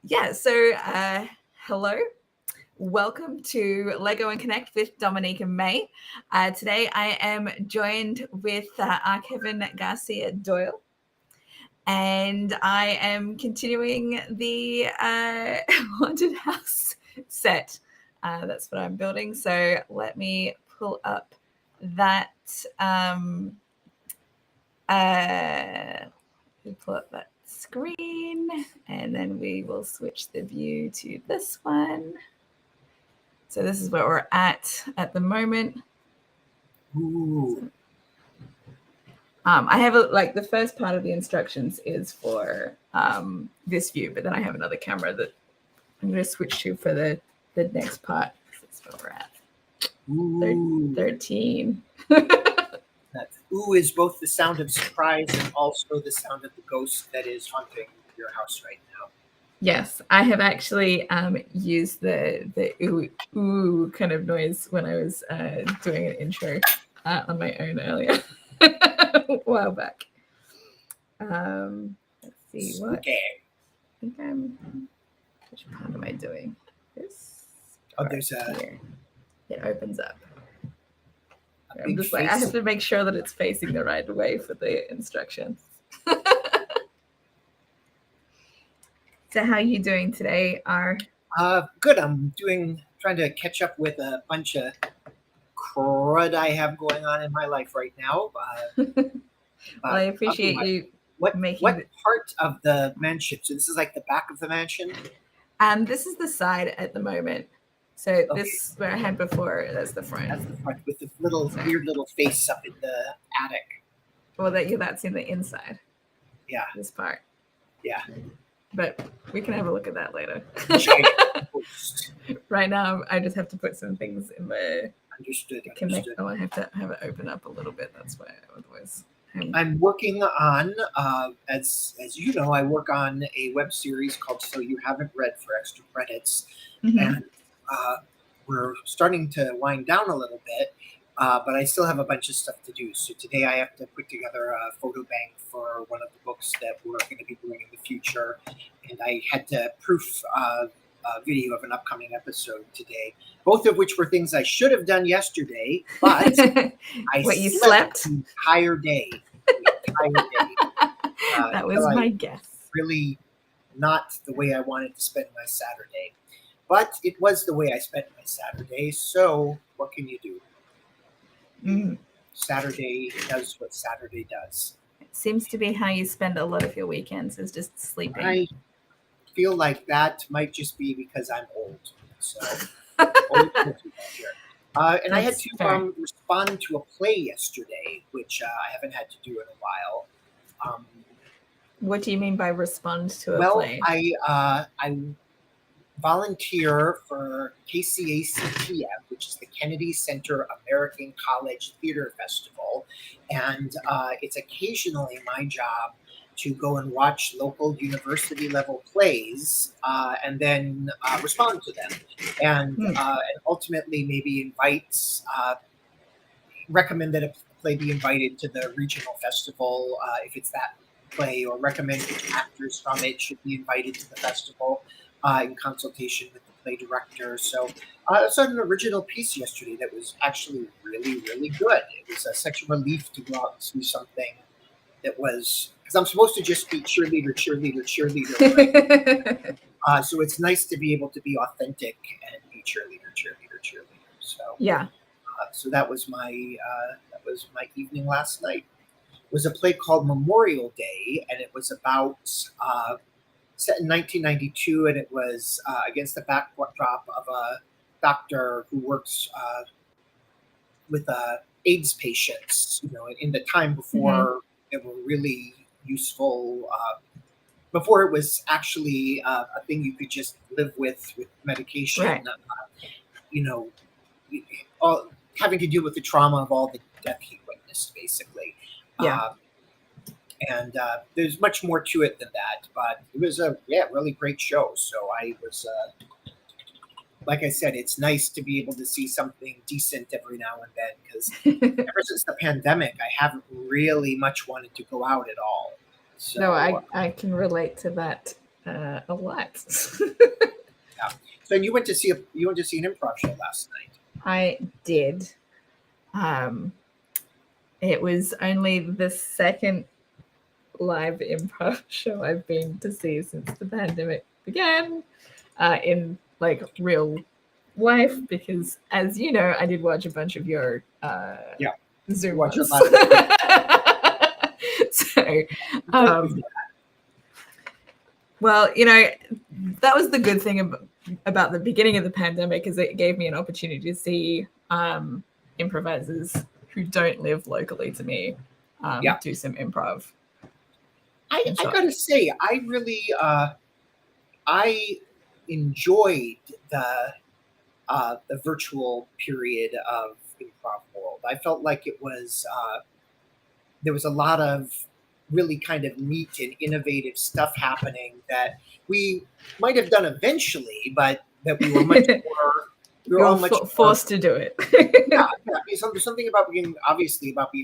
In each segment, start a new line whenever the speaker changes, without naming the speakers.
Hello. Welcome to Lego and Connect with Dominica May. Today I am joined with our Kevin Garcia Doyle, and I am continuing the haunted house set. That's what I'm building. So let me pull up that. Pull up that screen, and then we will switch the view to this one. So this is where we're at the moment.
Ooh.
I have the first part of the instructions is for this view, but then I have another camera that I'm going to switch to for the next part. That's where we're at.
Ooh.
13.
That ooh is both the sound of surprise and also the sound of the ghost that is haunting your house right now.
Yes, I have actually used the ooh kind of noise when I was doing an intro on my own earlier a while back. Let's see what.
Okay.
I think I'm. Which part am I doing? This.
Oh, there's a.
Here. It opens up.
I'm
just I have to make sure that it's facing the right way for the instructions. So how are you doing today, R?
Good. I'm trying to catch up with a bunch of crud I have going on in my life right now.
Well, I appreciate you making.
What part of the mansion? So this is like the back of the mansion?
This is the side at the moment. So this where I had before, that's the front.
That's the front with the weird little face up in the attic.
Well, that's in the inside.
Yeah.
This part.
Yeah.
But we can have a look at that later. Right now, I just have to put some things in the
Understood.
Oh, I have to have it open up a little bit. That's why otherwise.
I'm working on, as you know, I work on a web series called So You Haven't Read for Extra Credits.
Mm-hmm.
And we're starting to wind down a little bit, but I still have a bunch of stuff to do. So today I have to put together a photo bank for one of the books that we're going to be doing in the future. And I had to proof a video of an upcoming episode today, both of which were things I should have done yesterday, but
you slept
the entire day.
That was my guess.
Really not the way I wanted to spend my Saturday. But it was the way I spent my Saturday, so what can you do? Saturday does what Saturday does.
It seems to be how you spend a lot of your weekends, is just sleeping.
I feel like that might just be because I'm old. So, and I had to respond to a play yesterday, which I haven't had to do in a while.
What do you mean by respond to a play?
Well, I volunteer for KCACTF, which is the Kennedy Center American College Theater Festival, and it's occasionally my job to go and watch local university level plays and then respond to them, and ultimately maybe recommend that a play be invited to the regional festival if it's that play, or recommend which actors from it should be invited to the festival in consultation with the play director. So I saw an original piece yesterday that was actually really, really good. It was such a relief to go out and see something that was, because I'm supposed to just be cheerleader. So it's nice to be able to be authentic and be cheerleader. So
yeah.
So that was my evening last night. It was a play called Memorial Day, and it was about set in 1992, and it was against the backdrop of a doctor who works with AIDS patients. In the time before they were really useful, before it was actually a thing you could just live with medication.
Right.
Having to deal with the trauma of all the death he witnessed, basically.
Yeah.
And there's much more to it than that, but it was a really great show. So I was, like I said, it's nice to be able to see something decent every now and then, because ever since the pandemic, I haven't really much wanted to go out at all. So,
no, I can relate to that A lot.
Yeah. So you went to see an improv show last night.
I did. It was only the second live improv show I've been to see since the pandemic began, in like real life, because as you know, I did watch a bunch of your
Yeah.
Zoom
Watch
ones. So, well, that was the good thing about the beginning of the pandemic, is it gave me an opportunity to see improvisers who don't live locally to me do some improv.
I gotta say, I really I enjoyed the virtual period of improv world. I felt like it was there was a lot of really kind of neat and innovative stuff happening that we might have done eventually, but that we were much more. We were all much
forced to do it.
Yeah, something about being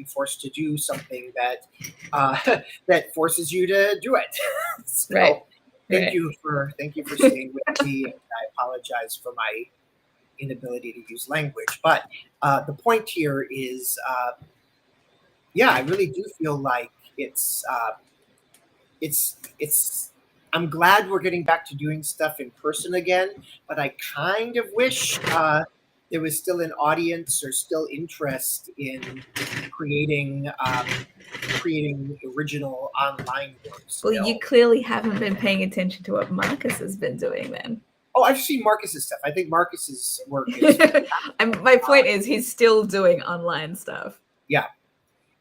forced to do something that that forces you to do it. So
right.
thank you for staying with me. I apologize for my inability to use language, but the point here is, I really do feel like it's. I'm glad we're getting back to doing stuff in person again, but I kind of wish there was still an audience or still interest in creating original online works.
Well, you clearly haven't been paying attention to what Marcus has been doing then.
Oh, I've seen Marcus's stuff. I think Marcus's work is.
My point is, he's still doing online stuff.
Yeah.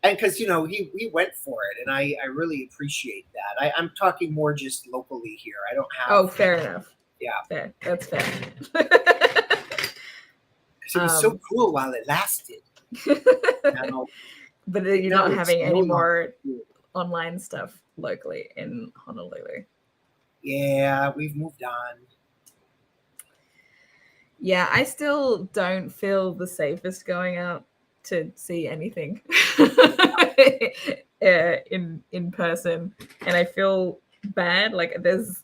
And because, he went for it, and I really appreciate that. I'm talking more just locally here. I don't have.
Oh, fair enough.
Yeah.
Fair. That's fair.
It was so cool while it lasted.
Now, but you're not having any more online stuff locally in Honolulu.
Yeah, we've moved on.
Yeah, I still don't feel the safest going out to see anything in person, and I feel bad. Like there's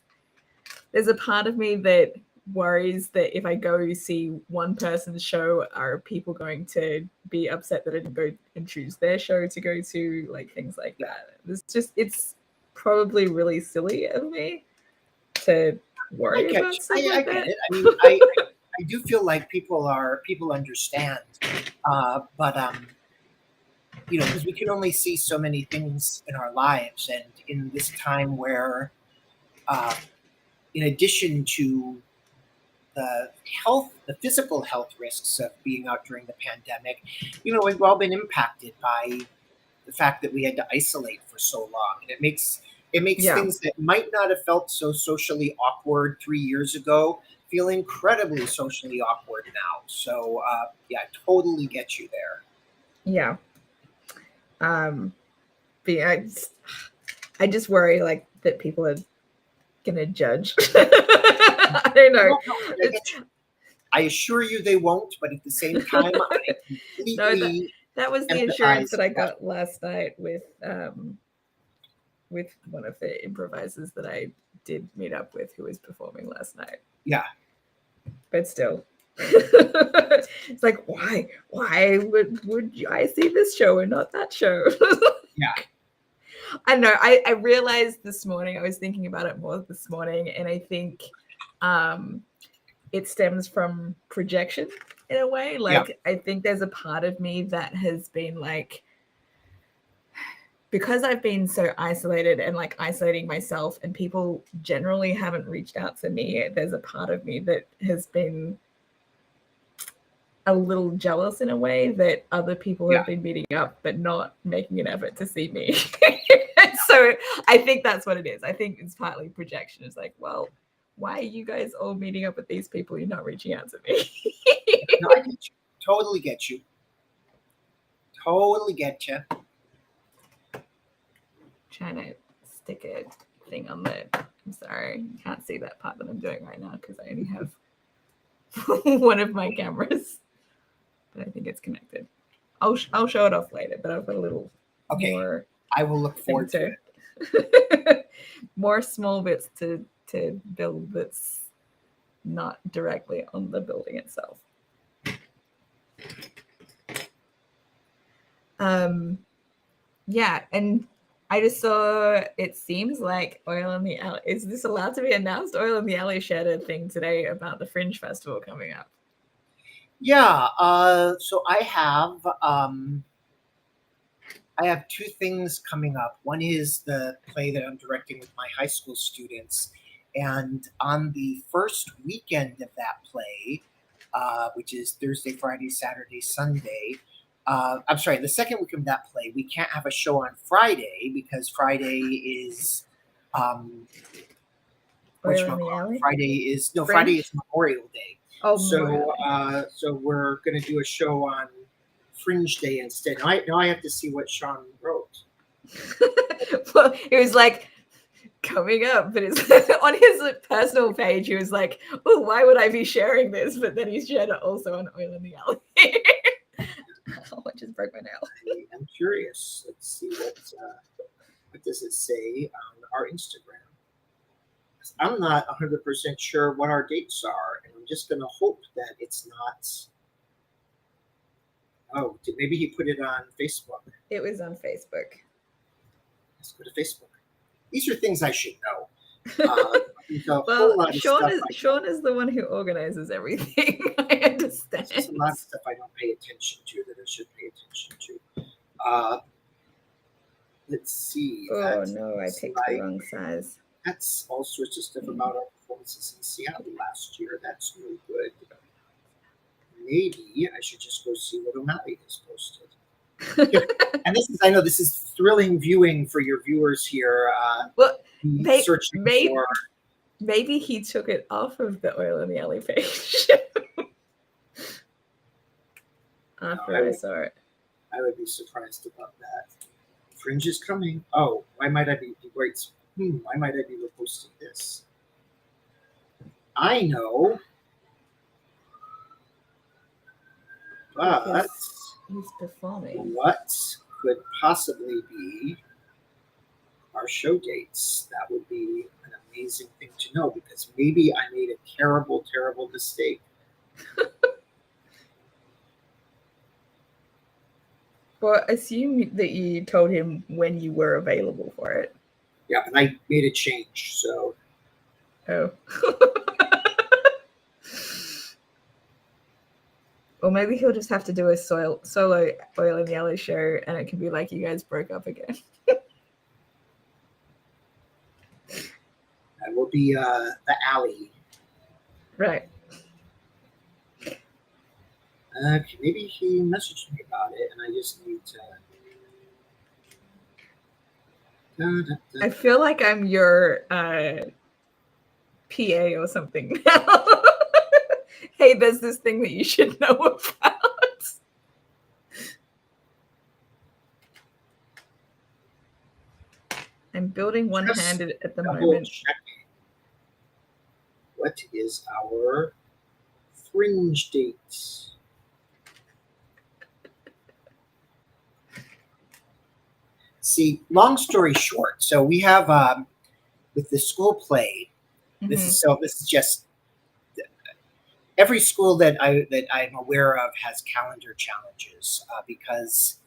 a part of me that worries that if I go see one person's show, are people going to be upset that I didn't go and choose their show to go to, like things like that. It's probably really silly of me to worry about stuff like that.
It. I mean, I do feel like people understand, but because we can only see so many things in our lives, and in this time where, in addition to the physical health risks of being out during the pandemic, we've all been impacted by the fact that we had to isolate for so long, and it makes things that might not have felt so socially awkward 3 years ago feel incredibly socially awkward now. So I totally get you there.
Yeah. But I just worry like that people are gonna judge. I don't know.
No, I assure you they won't, but at the same time, I completely
that was the insurance that I got last night with one of the improvisers that I did meet up with, who was performing last night.
Yeah.
But still. It's like, why would I see this show and not that show?
Yeah.
I know. I realized this morning, I was thinking about it more this morning, and I think it stems from projection in a way. Like, I think there's a part of me that has been like, because I've been so isolated and like isolating myself, and people generally haven't reached out to me, there's a part of me that has been a little jealous in a way that other people have been meeting up but not making an effort to see me. So I think that's what it is. I think it's partly projection. It's like, well, why are you guys all meeting up with these people? You're not reaching out to me.
No, I get you. Totally get you. Totally get you.
Trying to stick a thing on the. I'm sorry, you can't see that part that I'm doing right now because I only have one of my cameras, but I think it's connected. I'll show it off later, but I've got a little more.
I will look forward to
it. More small bits to to build that's not directly on the building itself. Yeah, and I just saw, it seems like Oil in the Alley. Is this allowed to be announced? Oil in the Alley shared a thing today about the Fringe Festival coming up.
Yeah, so I have two things coming up. One is the play that I'm directing with my high school students, and on the first weekend of that play, which is Thursday, Friday, Saturday, Sunday. I'm sorry, the second week of that play, we can't have a show on Friday because Friday is
Oil in the Alley?
Friday is
Fringe?
Memorial Day.
Oh,
So
Memorial Day.
so we're gonna do a show on Fringe Day instead. Now I have to see what Sean wrote.
Well, it was like coming up, but it's on his personal page. He was like, "Oh, why would I be sharing this?" But then he shared it also on Oil in the Alley. Oh, I just broke my nail.
I'm curious. Let's see what does it say on our Instagram. I'm not 100% sure what our dates are, and I'm just going to hope that it's not. Oh, maybe he put it on Facebook.
It was on Facebook.
Let's go to Facebook. These are things I should know.
Well, Sean is the one who organizes everything. I understand.
There's a lot of stuff I don't pay attention to that I should pay attention to. Let's see.
Oh no, I picked the wrong size.
That's all sorts of stuff about our performances in Seattle last year. That's no good. Maybe I should just go see what O'Malley has posted. And I know this is thrilling viewing for your viewers here.
Well, maybe he took it off of the Oil in the Alley page after I saw it.
I would be surprised about that. Fringe is coming. Oh, why might I be why might I be reposting this? I know. But
he's performing.
What could possibly be our show dates? That would be an amazing thing to know, because maybe I made a terrible, terrible mistake.
Well, assume that you told him when you were available for it.
Yeah, but I made a change, so.
Oh. Or maybe he'll just have to do a solo Oil in the Alley show, and it can be like you guys broke up again.
That will be the alley.
Right.
Okay, maybe he messaged me about it, and I just need to.
I feel like I'm your PA or something now. Hey, there's this thing that you should know about. I'm building one-handed at the moment.
Checking. What is our Fringe dates? See, long story short, so we have with the school play. This is just every school that I'm aware of has calendar challenges because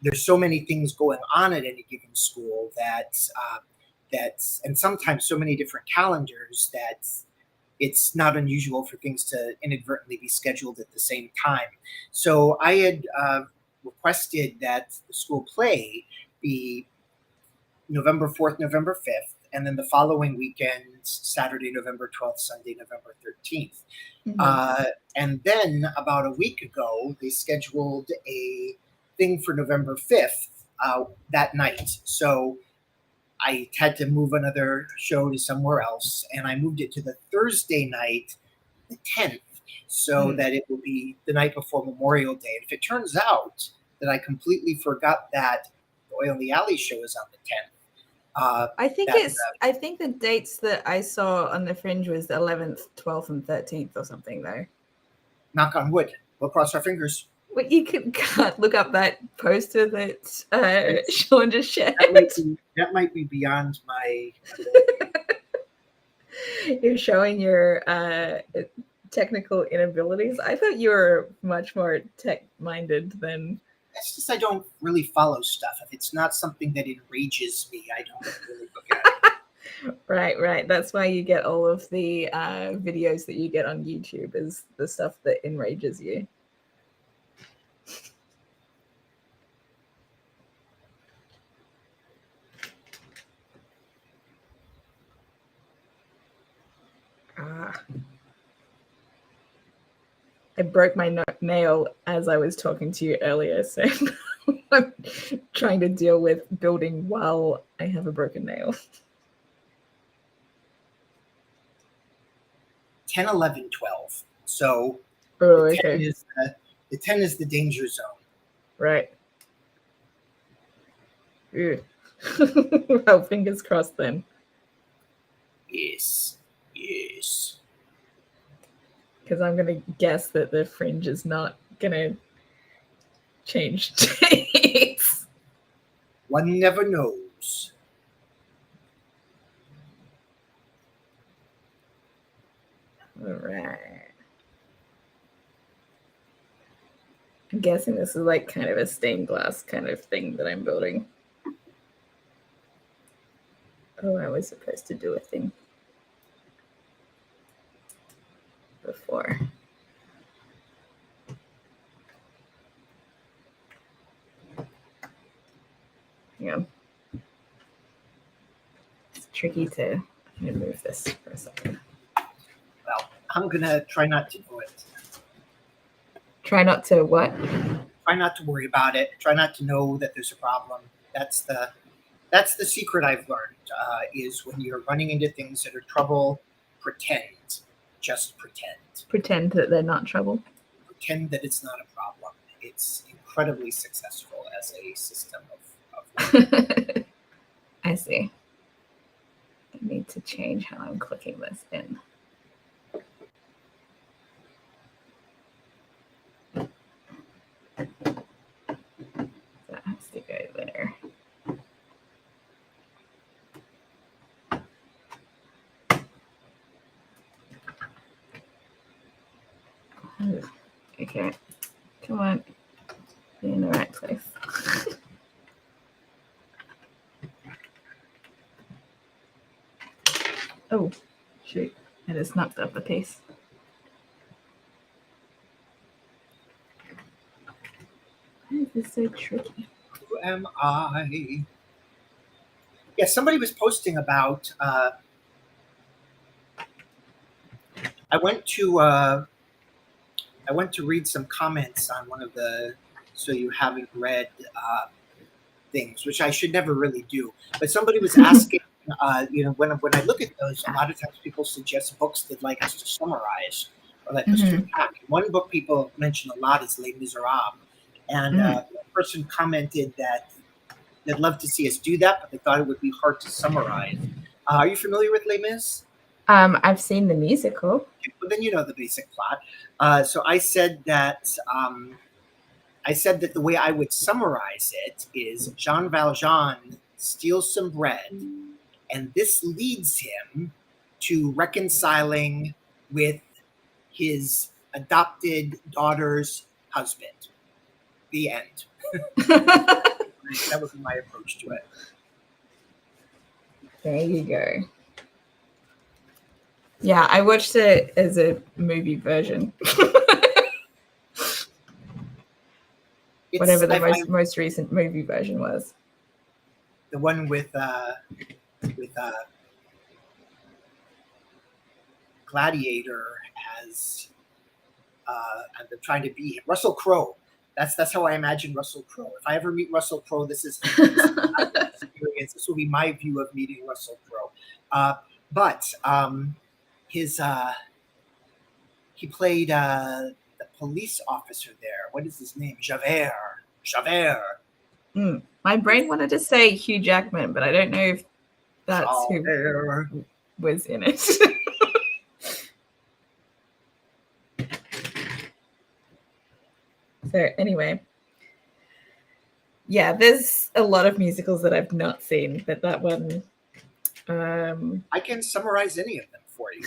there's so many things going on at any given school that and sometimes so many different calendars that it's not unusual for things to inadvertently be scheduled at the same time. So I had requested that the school play be November 4th, November 5th, and then the following weekend, Saturday, November 12th, Sunday, November 13th. And then about a week ago, they scheduled a thing for November 5th that night. So I had to move another show to somewhere else, and I moved it to the Thursday night, the 10th, so that it will be the night before Memorial Day. And if it turns out that I completely forgot that the Oil in the Alley show is on the 10th,
I think I think the dates that I saw on the Fringe was the 11th, 12th, and 13th or something, though.
Knock on wood. We'll cross our fingers.
Well, you can't look up that poster that Sean just shared.
That might be beyond my.
You're showing your technical inabilities. I thought you were much more tech-minded than.
It's just I don't really follow stuff. If it's not something that enrages me, I don't really look at it.
Right. That's why you get all of the videos that you get on YouTube, is the stuff that enrages you. I broke my nail as I was talking to you earlier, so I'm trying to deal with building while I have a broken nail.
10, 11, 12. So
the
10 is the danger zone.
Right. Well, fingers crossed then.
Yes.
Because I'm going to guess that the fringe is not going to change shades.
One never knows.
All right. I'm guessing this is like kind of a stained glass kind of thing that I'm building. Oh, I was supposed to do a thing before. Yeah. It's tricky to move this for a second.
Well, I'm going to try not to do it.
Try not to what?
Try not to worry about it. Try not to know that there's a problem. That's the secret I've learned, is when you're running into things that are trouble, pretend. Just pretend.
Pretend that they're not trouble.
Pretend that it's not a problem. It's incredibly successful as a system of
I see. I need to change how I'm clicking this in. That has to go there. Okay, come on, be in the right place. Oh, shoot, I just knocked up a piece. Why is this so tricky?
Who am I? Yeah, somebody was posting about. I went to read some comments on one of the So You Haven't Read things, which I should never really do. But somebody was asking, when I look at those, a lot of times people suggest books that like us to summarize or like us to unpack. One book people mention a lot is Les Miserables, and a person commented that they'd love to see us do that, but they thought it would be hard to summarize. Are you familiar with Les Mis?
I've seen the musical.
Well, then you know the basic plot. So I said that the way I would summarize it is Jean Valjean steals some bread, and this leads him to reconciling with his adopted daughter's husband. The end. That was my approach to it.
There you go. Yeah, I watched it as a movie version. Whatever the most recent movie version was.
The one with Gladiator as and they're trying to be Russell Crowe. That's how I imagine Russell Crowe. If I ever meet Russell Crowe, this is experience. This will be my view of meeting Russell Crowe. But he played the police officer there. What is his name? Javert.
My brain wanted to say Hugh Jackman, but I don't know if that's who was in it. So anyway, yeah, there's a lot of musicals that I've not seen, but that one.
I can summarize any of them for you.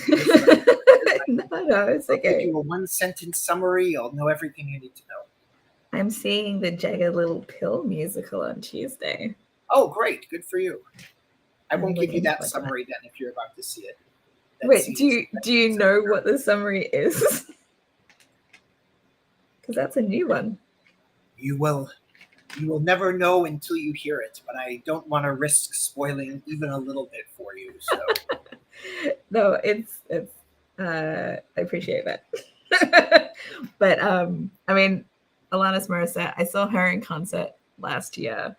No, it's
I'll give
okay.
you a one-sentence summary. You'll know everything you need to know.
I'm seeing the Jagged Little Pill musical on Tuesday.
Oh, great. Good for you. I
I'm
won't give you
looking
that
forward to
summary then if you're about to see it. That
Wait,
seems-
do you know what the summary is? Because that's a new one.
You will never know until you hear it, but I don't want to risk spoiling even a little bit for you. So
No, it's I appreciate that. But I mean, Alanis Morissette, I saw her in concert last year.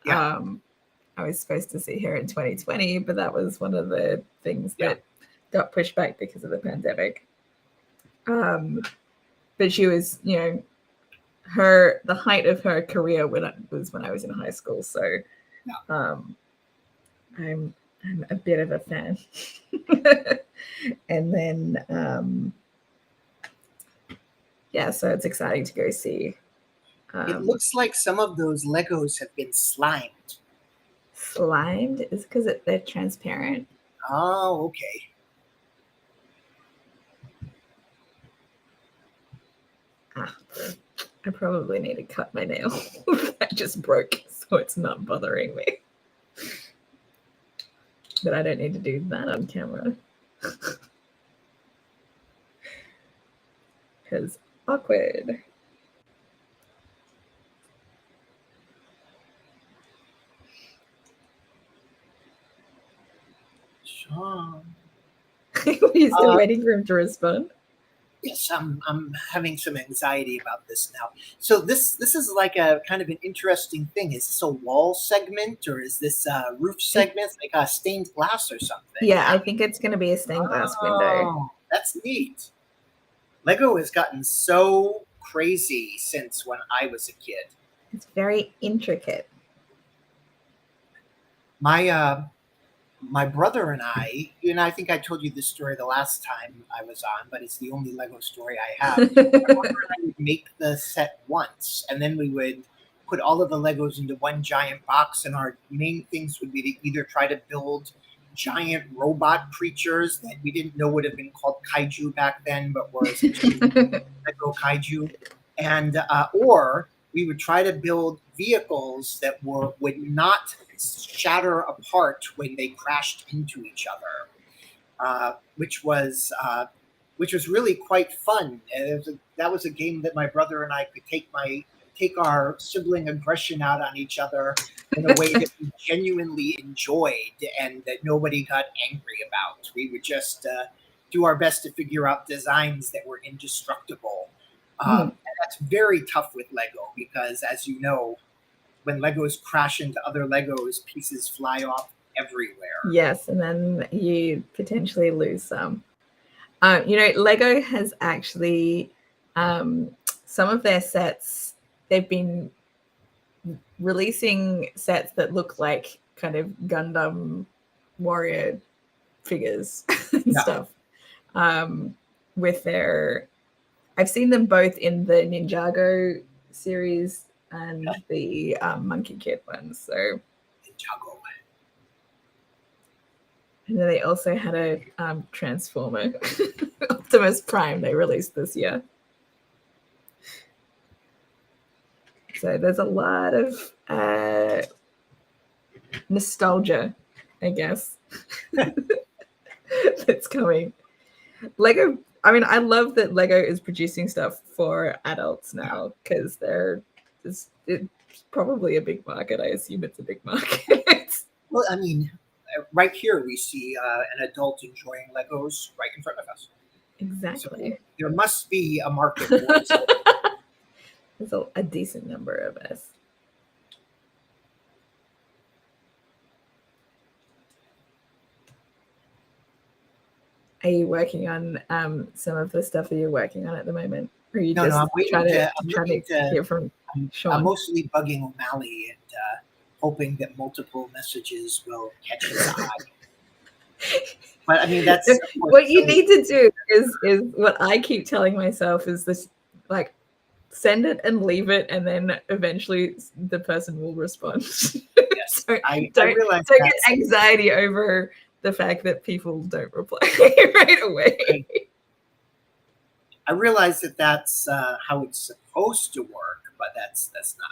yeah,
I was supposed to see her in 2020, but that was one of the things
Yeah.
that got pushed back because of the pandemic. But she was, you know, the height of her career was when I was in high school. So I'm a bit of a fan. And then yeah, so it's exciting to go see.
it looks like some of those Legos have been slimed.
Slimed is because they're transparent.
Oh, okay.
I probably need to cut my nail. That just broke, so it's not bothering me. But I don't need to do that on camera. Because awkward.
Sure.
You're still waiting for him to respond?
Yes, I'm having some anxiety about this now. So this is like a kind of an interesting thing. Is this a wall segment or is this a roof segment, like a stained glass or something?
Yeah, I think it's going to be a stained glass window.
Oh, that's neat. Lego has gotten so crazy since when I was a kid.
It's very intricate.
My brother and I think I told you this story the last time I was on, but it's the only Lego story I have. My brother and I would make the set once, and then we would put all of the Legos into one giant box, and our main things would be to either try to build giant robot creatures that we didn't know would have been called kaiju back then, but were essentially Lego kaiju, and or we would try to build vehicles that would not shatter apart when they crashed into each other, which was really quite fun. And that was a game that my brother and I could take our sibling aggression out on each other in a way that we genuinely enjoyed and that nobody got angry about. We would just do our best to figure out designs that were indestructible. And that's very tough with Lego because, as you know, when Legos crash into other Legos, pieces fly off everywhere.
Yes, and then you potentially lose some. Lego has actually some of their sets. They've been releasing sets that look like kind of Gundam warrior figures and stuff. With their, I've seen them both in the Ninjago series and the Monkey Kid ones. So
Ninjago.
And then they also had a Transformer Optimus Prime they released this year. So there's a lot of nostalgia, I guess, that's coming. Lego, I mean, I love that Lego is producing stuff for adults now because it's probably a big market. I assume it's a big market.
Well, I mean, right here we see an adult enjoying Legos right in front of us.
Exactly.
So there must be a market for it.
There's a decent number of us. Are you working on some of the stuff that you're working on at the moment? Or are you just
I'm
trying
waiting
to hear from Sean?
I'm mostly bugging O'Malley and hoping that multiple messages will catch his eye. But I mean, that's
what you need to do is what I keep telling myself is this, like, send it and leave it, and then eventually the person will respond.
Yes,
So
I
don't
realize
get anxiety over the fact that people don't reply right away.
I realize that that's how it's supposed to work, but that's not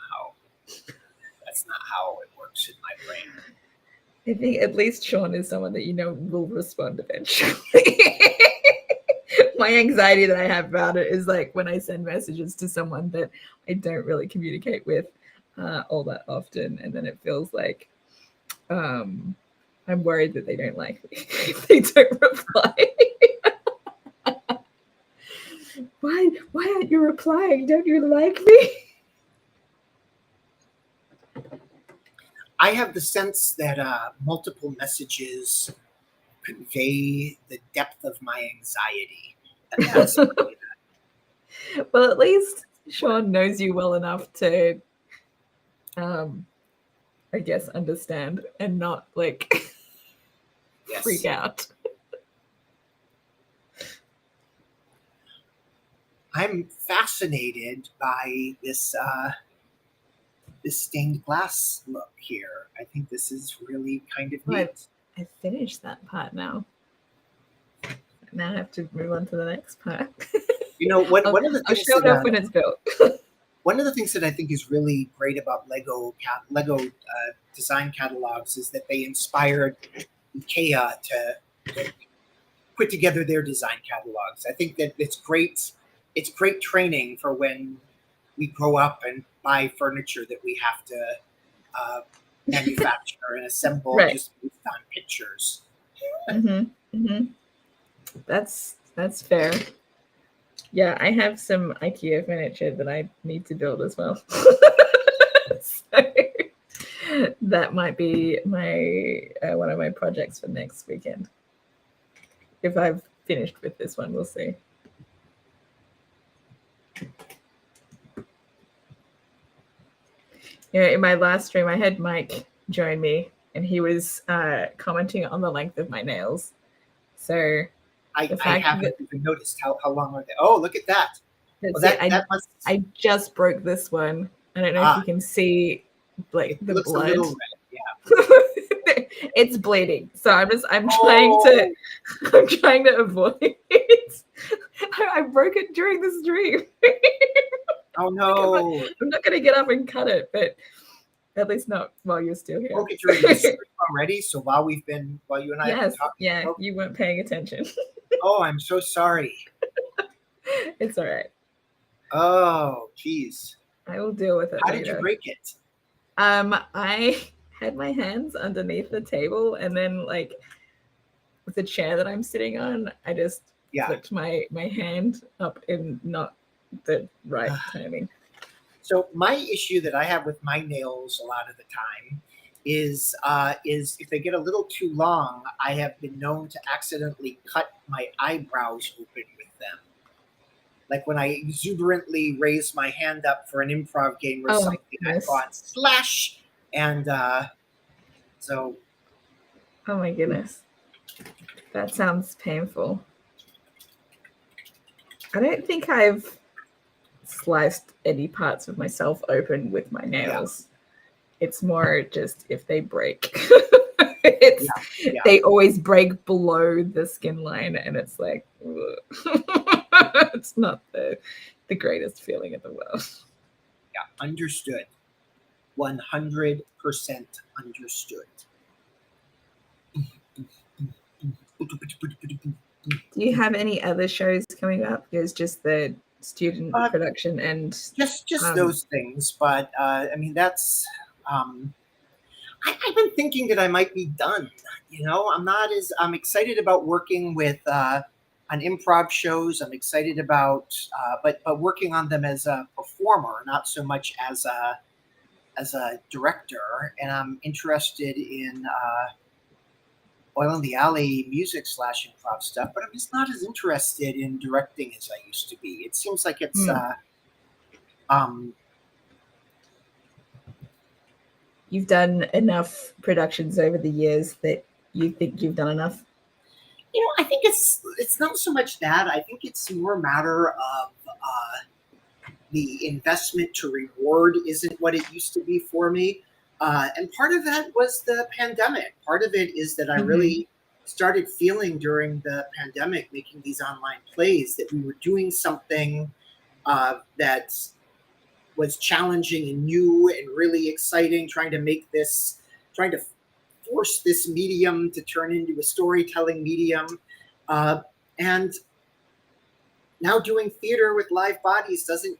how it works in my brain.
I think at least Sean is someone that will respond eventually. My anxiety that I have about it is like when I send messages to someone that I don't really communicate with all that often, and then it feels like I'm worried that they don't like me if they don't reply. Why aren't you replying? Don't you like me?
I have the sense that multiple messages convey the depth of my anxiety. And that's
Well, at least Sean knows you well enough to, I guess, understand and not like freak out.
I'm fascinated by this stained glass look here. I think this is really kind of neat.
I finished that part now. Now I have to move on to the next part.
One of the things
I'll show it off when it's built.
One of the things that I think is really great about Lego design catalogs is that they inspired IKEA to put together their design catalogs. I think that it's great. It's great training for when we grow up and buy furniture that we have to manufacture and assemble just based on pictures.
Mm-hmm. Mm-hmm. That's fair. Yeah, I have some IKEA furniture that I need to build as well. So that might be my one of my projects for next weekend. If I've finished with this one, we'll see. In my last stream, I had Mike join me, and he was commenting on the length of my nails. So
I haven't even noticed how long are they. Oh, look at that!
I just broke this one. I don't know if you can see the
looks
blood.
A little red, yeah.
It's bleeding, so I'm trying to avoid it. I broke it during the stream.
Oh no!
I'm not going to get up and cut it, but at least not while you're still here.
Broke it during the stream already. So while you and I have been talking,
you weren't paying attention.
Oh, I'm so sorry.
It's all right.
Oh, geez.
I will deal with it.
How did you break it?
I had my hands underneath the table, and then with the chair that I'm sitting on, I just flipped my hand up in not the right timing.
So my issue that I have with my nails a lot of the time is if they get a little too long, I have been known to accidentally cut my eyebrows open with them. Like when I exuberantly raise my hand up for an improv game or something, I've gone slash, and so.
Oh my goodness, that sounds painful. I don't think I've sliced any parts of myself open with my nails. It's more just if they break. They always break below the skin line, and it's like it's not the greatest feeling in the world.
Yeah, understood. 100% understood.
Do you have any other shows coming up? There's just the student production and
just those things, but I mean that's I've been thinking that I might be done. I'm excited about working with on improv shows. I'm excited about but working on them as a performer, not so much as a director. And I'm interested in Oil in the Alley music / improv stuff, but I'm just not as interested in directing as I used to be. It seems like it's
you've done enough productions over the years that you think you've done enough?
I think it's not so much that. I think it's more a matter of the investment to reward isn't what it used to be for me. And part of that was the pandemic. Part of it is that I really started feeling during the pandemic, making these online plays, that we were doing something that was challenging and new and really exciting, trying to force this medium to turn into a storytelling medium. And now doing theater with live bodies doesn't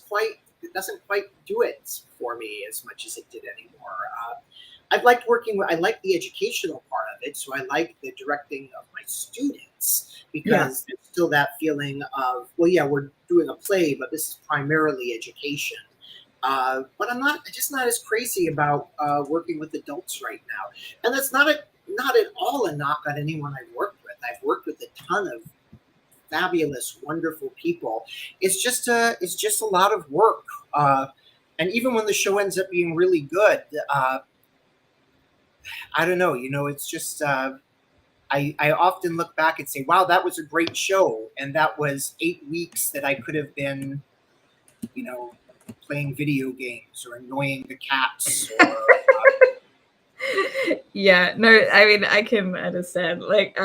quite do it for me as much as it did anymore. I've liked I like the educational part of it, so I like the directing of my students, because there's still that feeling of, well, yeah, we're doing a play, but this is primarily education. But I'm just not as crazy about working with adults right now, and that's not at all a knock on anyone I've worked with. I've worked with a ton of fabulous, wonderful people. It's just a lot of work, and even when the show ends up being really good, I don't know. It's just I often look back and say, wow, that was a great show, and that was 8 weeks that I could have been, playing video games or annoying the cats or.
Yeah, no, I mean, I can understand. Like,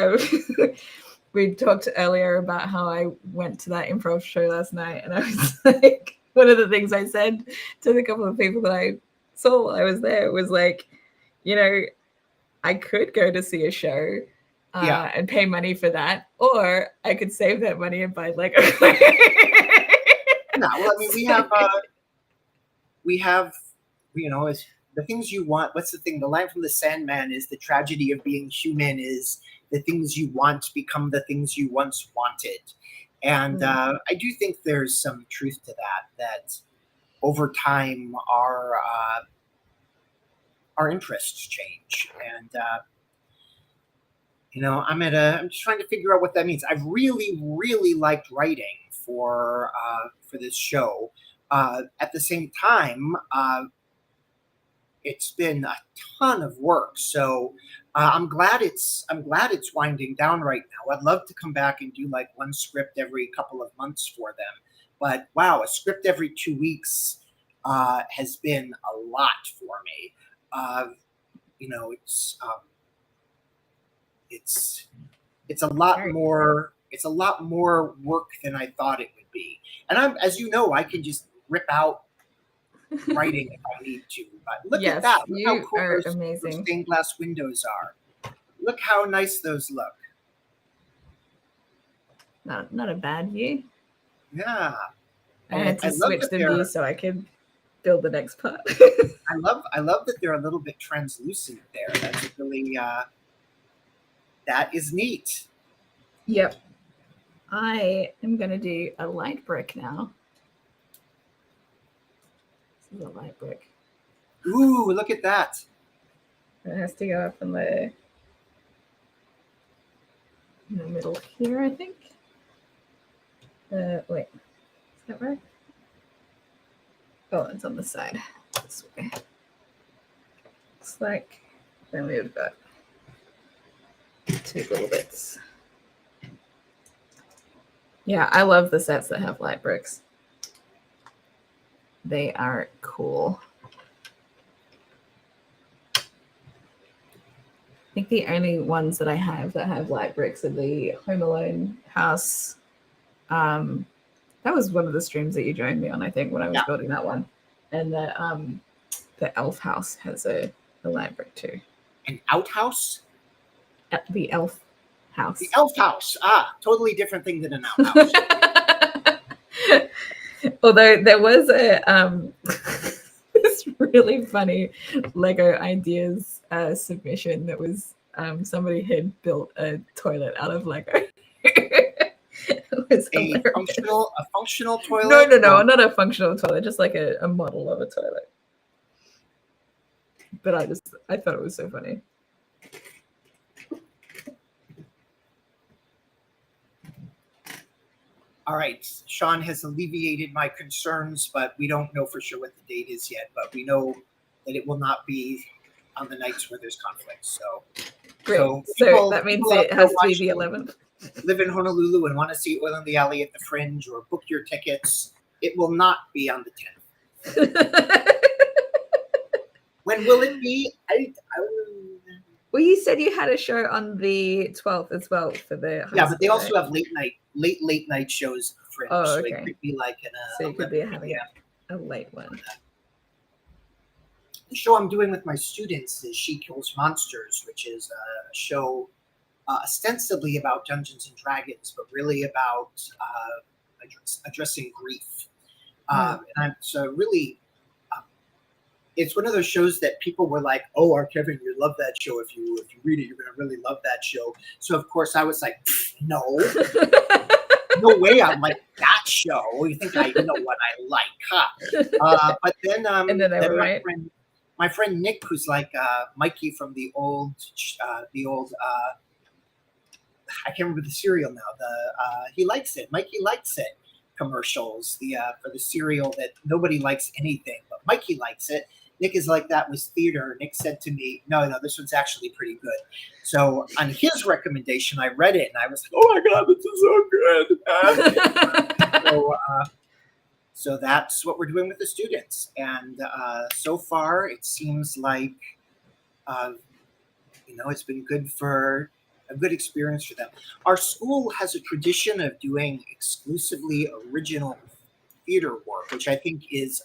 we talked earlier about how I went to that improv show last night, and I was like, one of the things I said to the couple of people that I saw while I was there was like, I could go to see a show and pay money for that, or I could save that money and buy Lego.
No, well, I mean, we have, it's the things you want. What's the thing? The line from The Sandman is, the tragedy of being human is the things you want become the things you once wanted. And I do think there's some truth to that over time our interests change. And, I'm just trying to figure out what that means. I've really, really liked writing for this show. At the same time, it's been a ton of work. So I'm glad it's winding down right now. I'd love to come back and do like one script every couple of months for them. But wow, a script every 2 weeks has been a lot for me. It's a lot more. It's a lot more work than I thought it would be. And as you know, I can just rip out writing if I need to. But look at that! Look how cool those stained glass windows are. Look how nice those look.
Not a bad view.
Yeah.
I had to switch the view so I could build the next part.
I love that they're a little bit translucent there. That's really that is neat.
Yep. I am going to do a light brick now. This is a light brick.
Ooh, look at that.
It has to go up in the middle here, I think. Wait. Is that right? Oh, it's on the side. This way. Looks like then we've got 2 little bits. Yeah, I love the sets that have light bricks. They are cool. I think the only ones that I have that have light bricks are the Home Alone house. That was one of the streams that you joined me on, I think, when I was building that one. And the Elf house has a light brick too.
An outhouse?
The Elf house.
The Elf house. Totally different thing than an outhouse.
Although there was a this really funny Lego ideas submission that was somebody had built a toilet out of Lego.
A functional toilet?
No, not a functional toilet, just like a model of a toilet. But I thought it was so funny.
All right, Sean has alleviated my concerns, but we don't know for sure what the date is yet. But we know that it will not be on the nights where there's conflict. So,
great. So that means it has to be the 11th.
Live in Honolulu and want to see Oil in the Alley at the Fringe or book your tickets. It will not be on the 10th. When will it be?
Well, you said you had a show on the 12th as well for the high
Yeah, but they
school, right?
also have late night shows at the Fringe.
Oh,
So it
okay.
could be like an
So you could
11
be having
p.m.
a late one.
The show I'm doing with my students is She Kills Monsters, which is a show ostensibly about Dungeons and Dragons, but really about addressing grief. And I'm so really, it's one of those shows that people were like, "Oh, Kevin, you love that show. If you read it, you're going to really love that show." So of course I was like, "No, no way! I'm like that show. You think I know what I like, huh?" But then,
And then they were
my
right.
my friend Nick, who's like Mikey from the old I can't remember the cereal now. He likes it. Mikey likes it. Commercials for the cereal that nobody likes anything, but Mikey likes it. Nick is like that with theater. Nick said to me, "No, this one's actually pretty good." So on his recommendation, I read it and I was like, "Oh my god, this is so good!" So that's what we're doing with the students, and so far it seems like uh, it's been good for a good experience for them. Our school has a tradition of doing exclusively original theater work, which I think is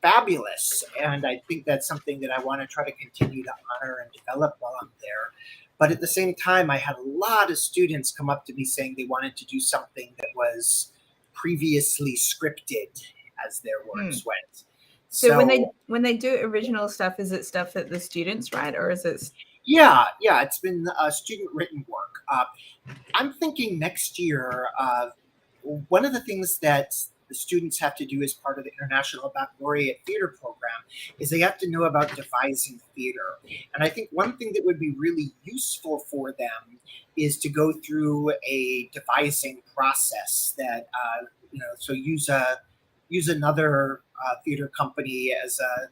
fabulous. And I think that's something that I want to try to continue to honor and develop while I'm there. But at the same time, I had a lot of students come up to me saying they wanted to do something that was previously scripted, as their words went.
So when they do original stuff, is it stuff that the students write, or is it?
Yeah, it's been student written work. I'm thinking next year, one of the things that the students have to do as part of the International Baccalaureate Theater Program is they have to know about devising theater. And I think one thing that would be really useful for them is to go through a devising process that, so use another theater company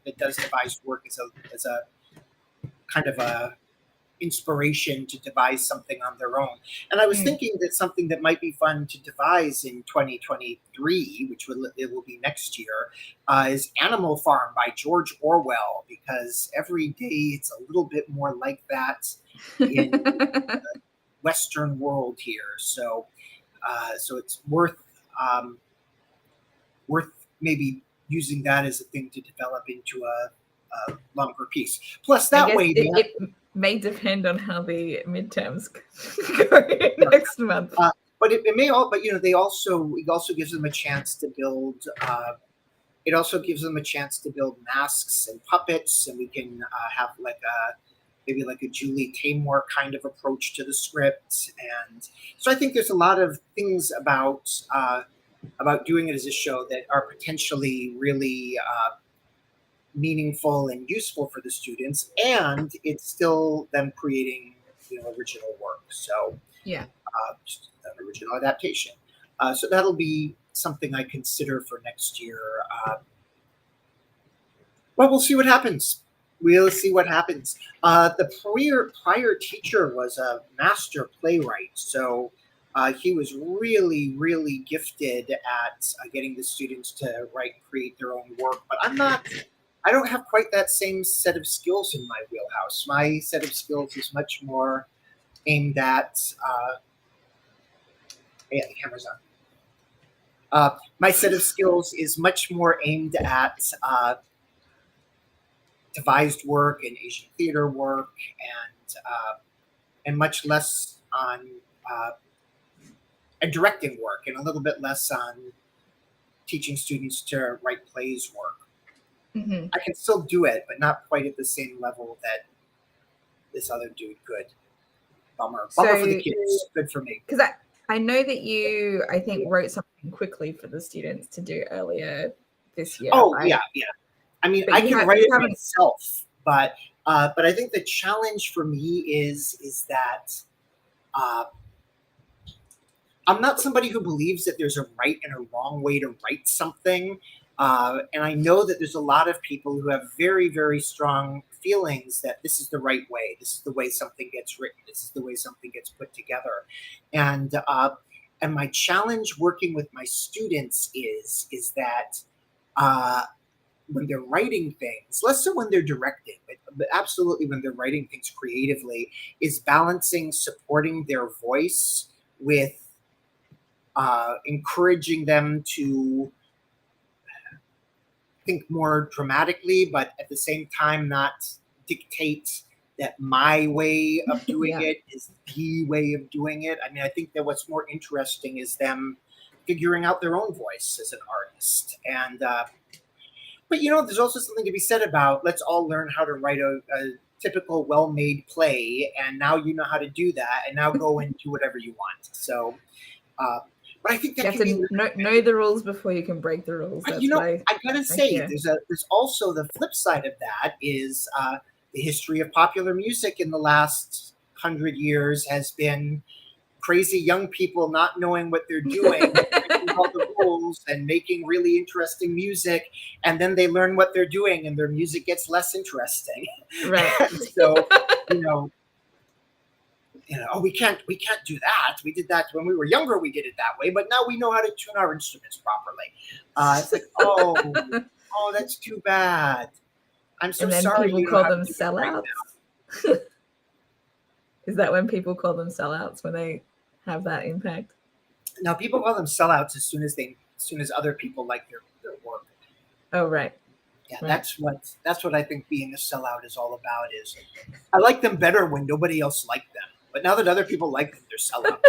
that does devised work as a kind of a inspiration to devise something on their own. And I was thinking that something that might be fun to devise in 2023, which it will be next year, is Animal Farm by George Orwell, because every day it's a little bit more like that in the Western world here. So it's worth maybe using that as a thing to develop into a longer piece. Plus, that way,
it may depend on how the midterms go next month.
But it may all. But it also gives them a chance to build. It also gives them a chance to build masks and puppets, and we can have maybe like a Julie Taymor kind of approach to the script. And so I think there's a lot of things about doing it as a show that are potentially really meaningful and useful for the students, and it's still them creating original work. So just an original adaptation. So that'll be something I consider for next year. Well, we'll see what happens. We'll see what happens. The prior teacher was a master playwright, so he was really, really gifted at getting the students to write and create their own work. But I don't have quite that same set of skills in my wheelhouse. My set of skills is much more aimed at. Yeah, the camera's on. My set of skills is much more aimed at devised work and Asian theater work, and much less on and directing work, and a little bit less on teaching students to write plays work. I can still do it, but not quite at the same level that this other dude could. Bummer for the kids. Good for me.
Because I know that you, I think, wrote something quickly for the students to do earlier this year.
Oh,
right?
yeah. I mean, I can write it myself, but I think the challenge for me is that I'm not somebody who believes that there's a right and a wrong way to write something. And I know that there's a lot of people who have very, very strong feelings that this is the right way. This is the way something gets written. This is the way something gets put together. And my challenge working with my students is that when they're writing things, less so when they're directing, but absolutely when they're writing things creatively, is balancing supporting their voice with encouraging them to think more dramatically, but at the same time not dictate that my way of doing
Yeah.
it is the way of doing it. I mean, I think that what's more interesting is them figuring out their own voice as an artist. And but there's also something to be said about let's all learn how to write a typical well-made play, and now you know how to do that, and now go and do whatever you want. So, uh, but I think
You
that
have
can be
to know the rules before you can break the rules.
but
That's what
I gotta
I
say,
hear.
there's also the flip side of that is the history of popular music in the last 100 years has been crazy young people not knowing what they're doing, breaking all the rules, and making really interesting music, and then they learn what they're doing, and their music gets less interesting.
Right.
And so, you know, oh, we can't do that. We did that when we were younger. We did it that way, but now we know how to tune our instruments properly. It's like, oh, that's too bad. I'm so
And then
sorry
people
you know
call
how to
them
do it right
sellouts. Is that when people call them sellouts, when they have that impact?
now. People call them sellouts as soon as other people like their work.
Oh, right.
Yeah,
Right.
that's what I think being a sellout is all about. Is I like them better when nobody else liked them, but now that other people like them, they're sellouts.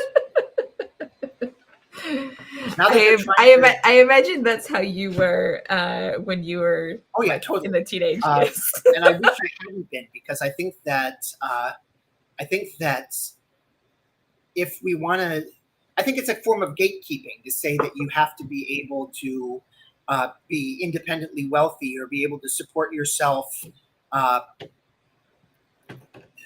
Now that they're trying to,
I imagine that's how you were when you were
oh yeah,
like in
totally.
the teenage years.
And I wish I hadn't been because I think that if we want to, I think it's a form of gatekeeping to say that you have to be able to be independently wealthy or be able to uh,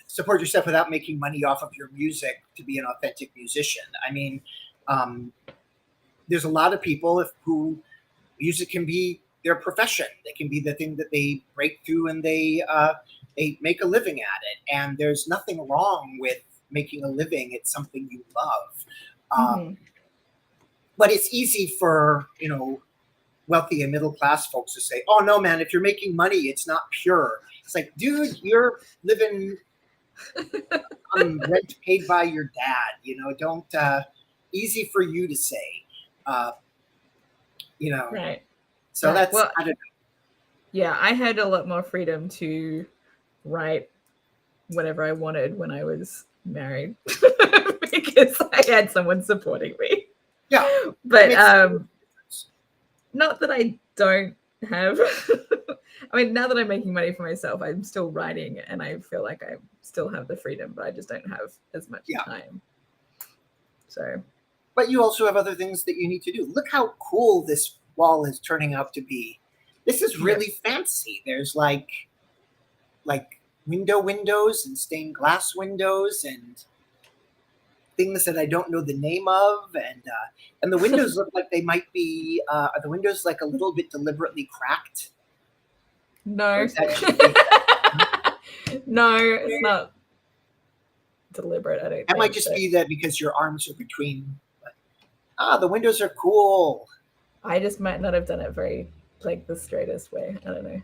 support yourself without making money off of your music to be an authentic musician. I mean, um, there's a lot of people who music can be their profession. It can be the thing that they break through and they make a living at it. And there's nothing wrong with making a living at something you love.
Mhm.
But it's easy for wealthy and middle class folks to say, "Oh no, man! If you're making money, it's not pure." It's like, dude, you're living on rent paid by your dad. Don't easy for you to say. Uh,
Right.
so
Right.
that's
Well,
I don't know.
yeah, I had a lot more freedom to write whatever I wanted when I was married because I had someone supporting me.
Yeah, it
But
makes a difference.
not that I don't have. I mean, now that I'm making money for myself, I'm still writing, and I feel like I still have the freedom, but I just don't have as much
Yeah.
time. So,
But you also have other things that you need to do. Look how cool this wall is turning out to be. This is really fancy. There's like windows and stained glass windows and things that I don't know the name of, and the windows look like they might be. Are the windows like a little bit deliberately cracked?
no,
Or is that just me?
no, it's not deliberate. I don't
That might
think.
just
But
be that because your arms are between. The windows are cool.
I just might not have done it very like the straightest way. I don't know. I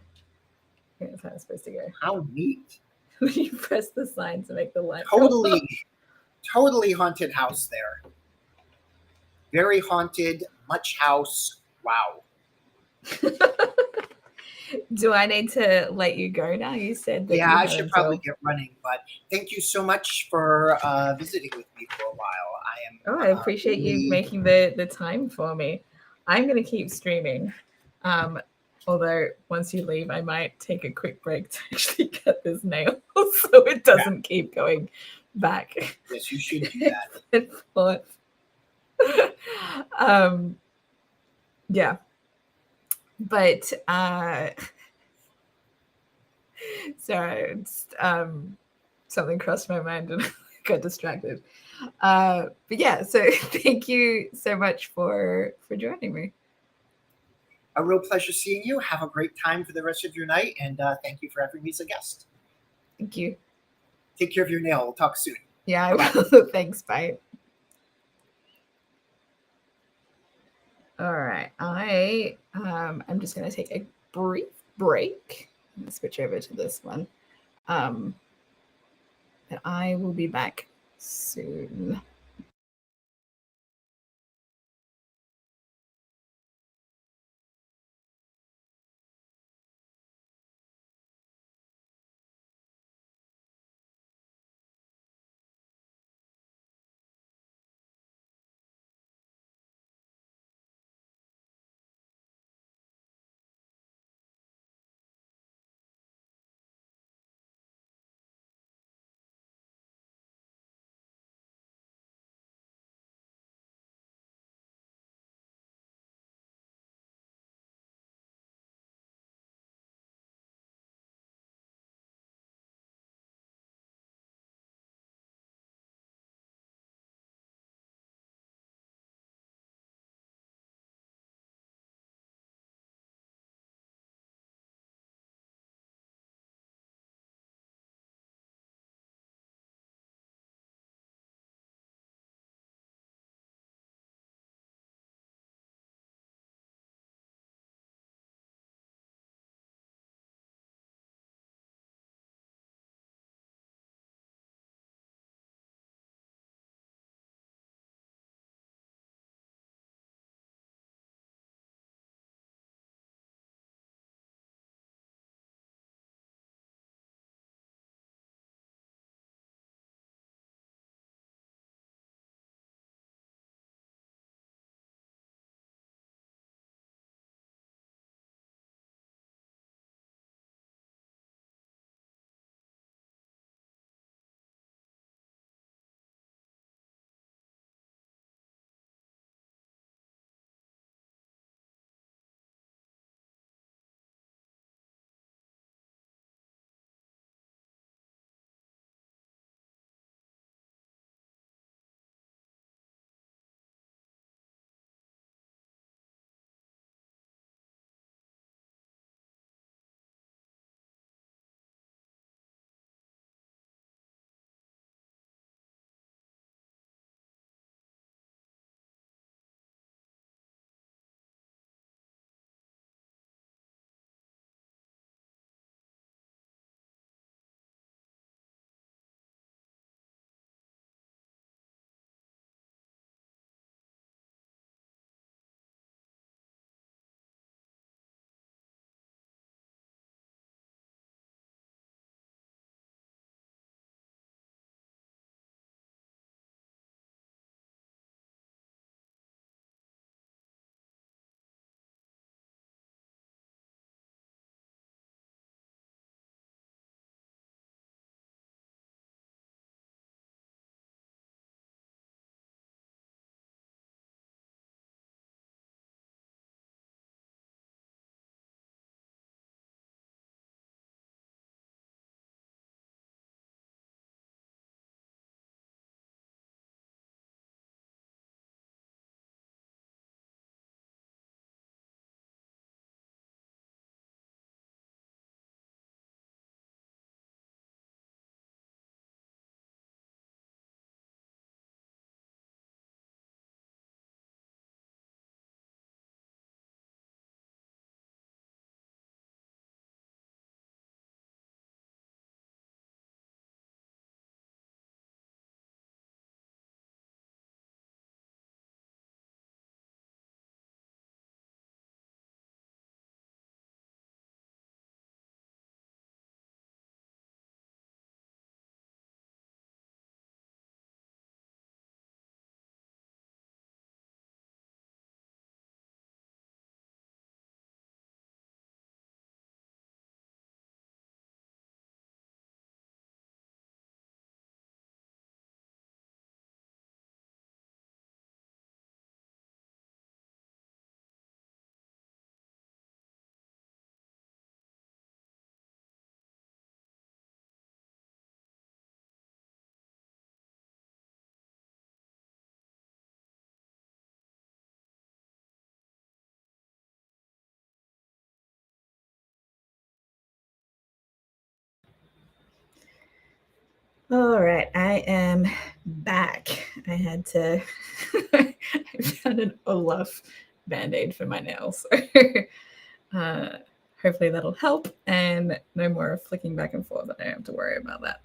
think that's how it's supposed to go.
How neat!
You press the sign to make the light go up.
Totally haunted house there. Very haunted, much house. Wow.
Do I need to let you go now? You said that
Yeah,
you
I
had
should probably
until.
get running, but thank you so much for visiting with me for a while.
Oh, I appreciate you
Really.
making the time for me. I'm gonna keep streaming. Um, although once you leave, I might take a quick break to actually cut this nail so it doesn't keep going back.
Yes, you should do that.
and forth. um, yeah, but sorry, something crossed my mind and I got distracted. But yeah, so thank you so much for joining me.
A real pleasure seeing you. Have a great time for the rest of your night, and thank you for having me as a guest.
Thank you.
Take care of your nail. We'll talk soon.
Yeah, I
Bye-bye.
will. Thanks. Bye. All right. I'm just gonna take a brief break. Let's switch over to this one. But I will be back soon. All right, I am back. I had to, I found an Olaf band aid for my nails. uh, hopefully that'll help, and no more flicking back and forth. I don't have to worry about that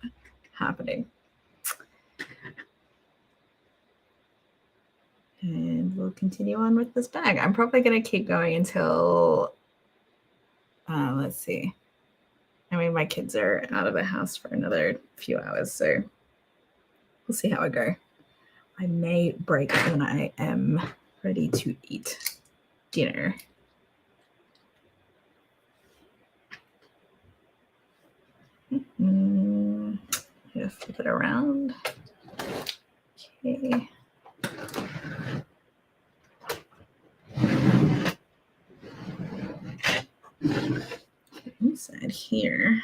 happening. And we'll continue on with this bag. I'm probably going to keep going until, let's see. I mean, my kids are out of the house for another few hours, so we'll see how I go. I may break when I am ready to eat dinner. Here, flip it around. Okay. Inside here.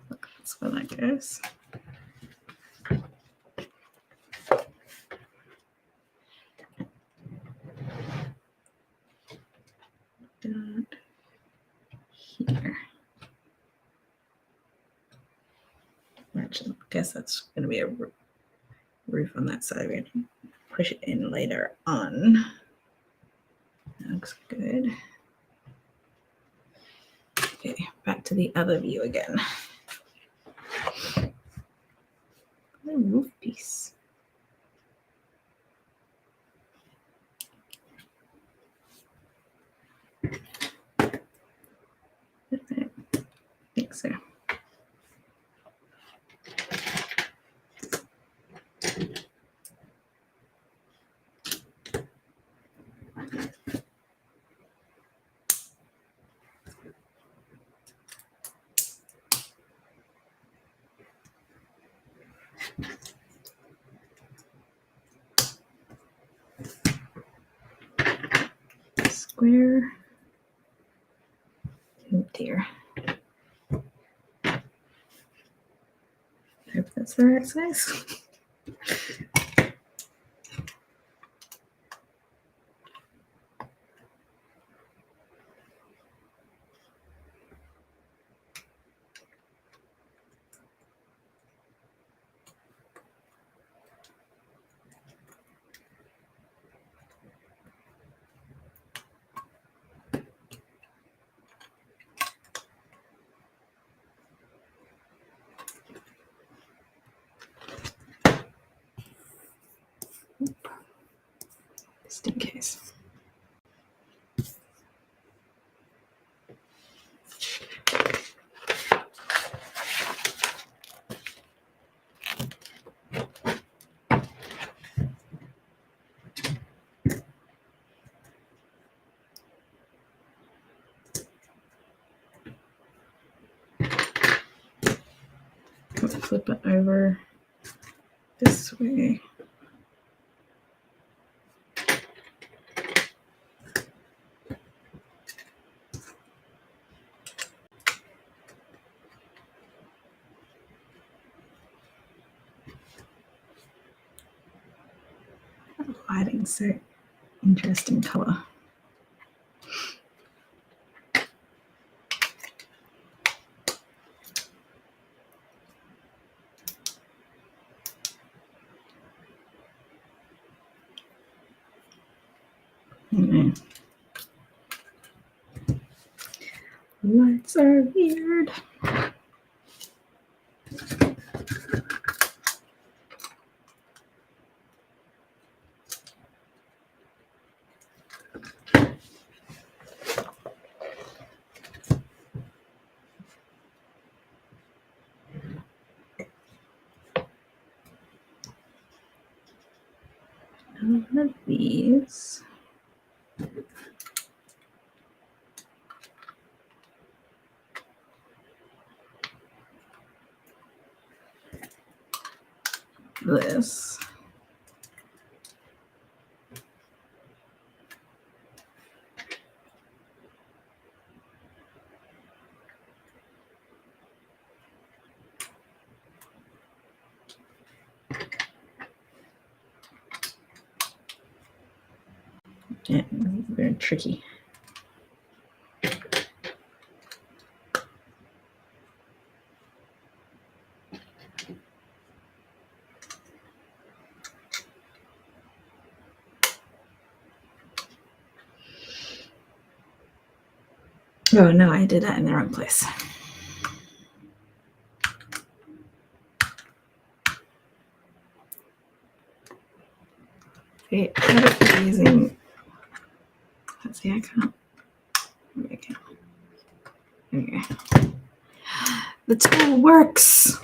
That's where that goes. That here. Actually, I guess that's going to be a roof on that side. We're going to push it in later on. That looks good. Okay, back to the other view again. A roof piece. I think so. Square. Oh dear. I hope that's the right size. Just in case. Flip it over this way. Lighting, so interesting color. Lights are weird. One of these. This. Yeah, very tricky. Oh no, I did that in the wrong place. Wait, how do I be using? Let's see, I can't. Maybe I can. Okay. The tool works.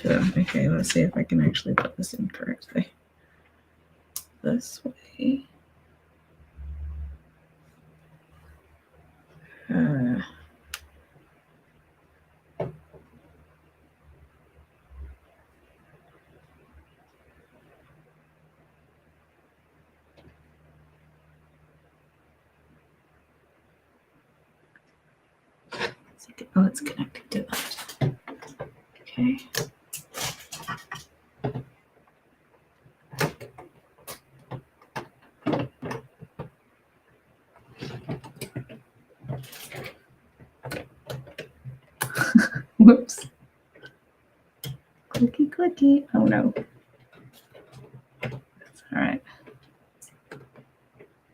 So, okay, let's see if I can actually put this in correctly. This way. Oh, it's connected to that. Okay. Whoops. Clicky, clicky. Oh no. That's all right.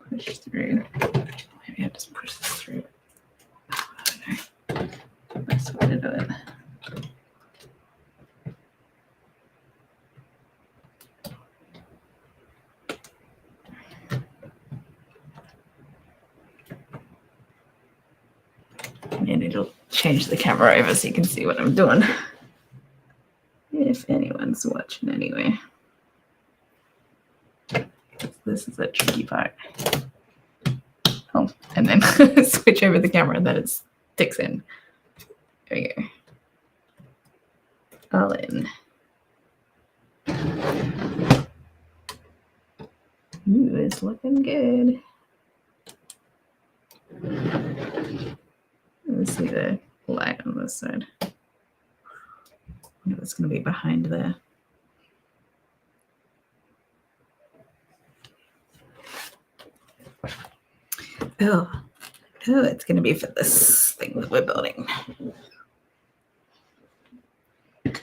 Push through. Maybe I'll just push this through. I don't know. That's the way to do it. And it'll change the camera over so you can see what I'm doing. If anyone's watching anyway. This is a tricky part. Oh, and then switch over the camera that it sticks in. There we go. All in. Ooh, it's looking good. Let's see the light on this side. I wonder what's going to be behind there. Oh, it's going to be for this thing that we're building. Okay.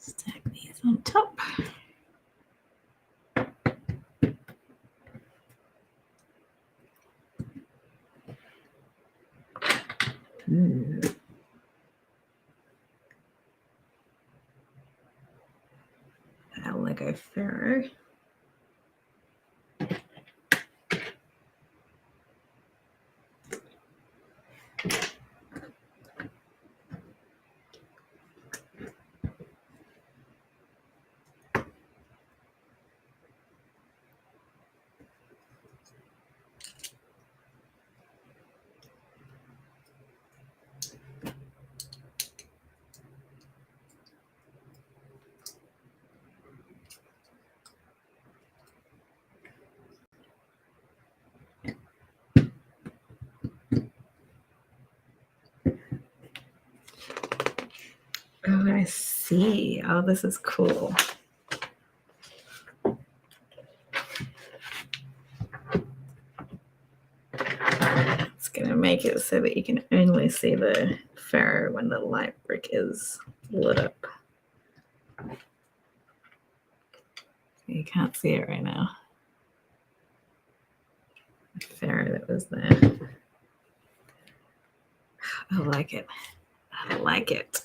Stack these on top. Ooh. That Lego Pharaoh. Oh, I see. Oh, this is cool. It's going to make it so that you can only see the pharaoh when the light brick is lit up. You can't see it right now. The pharaoh that was there. I like it. I like it.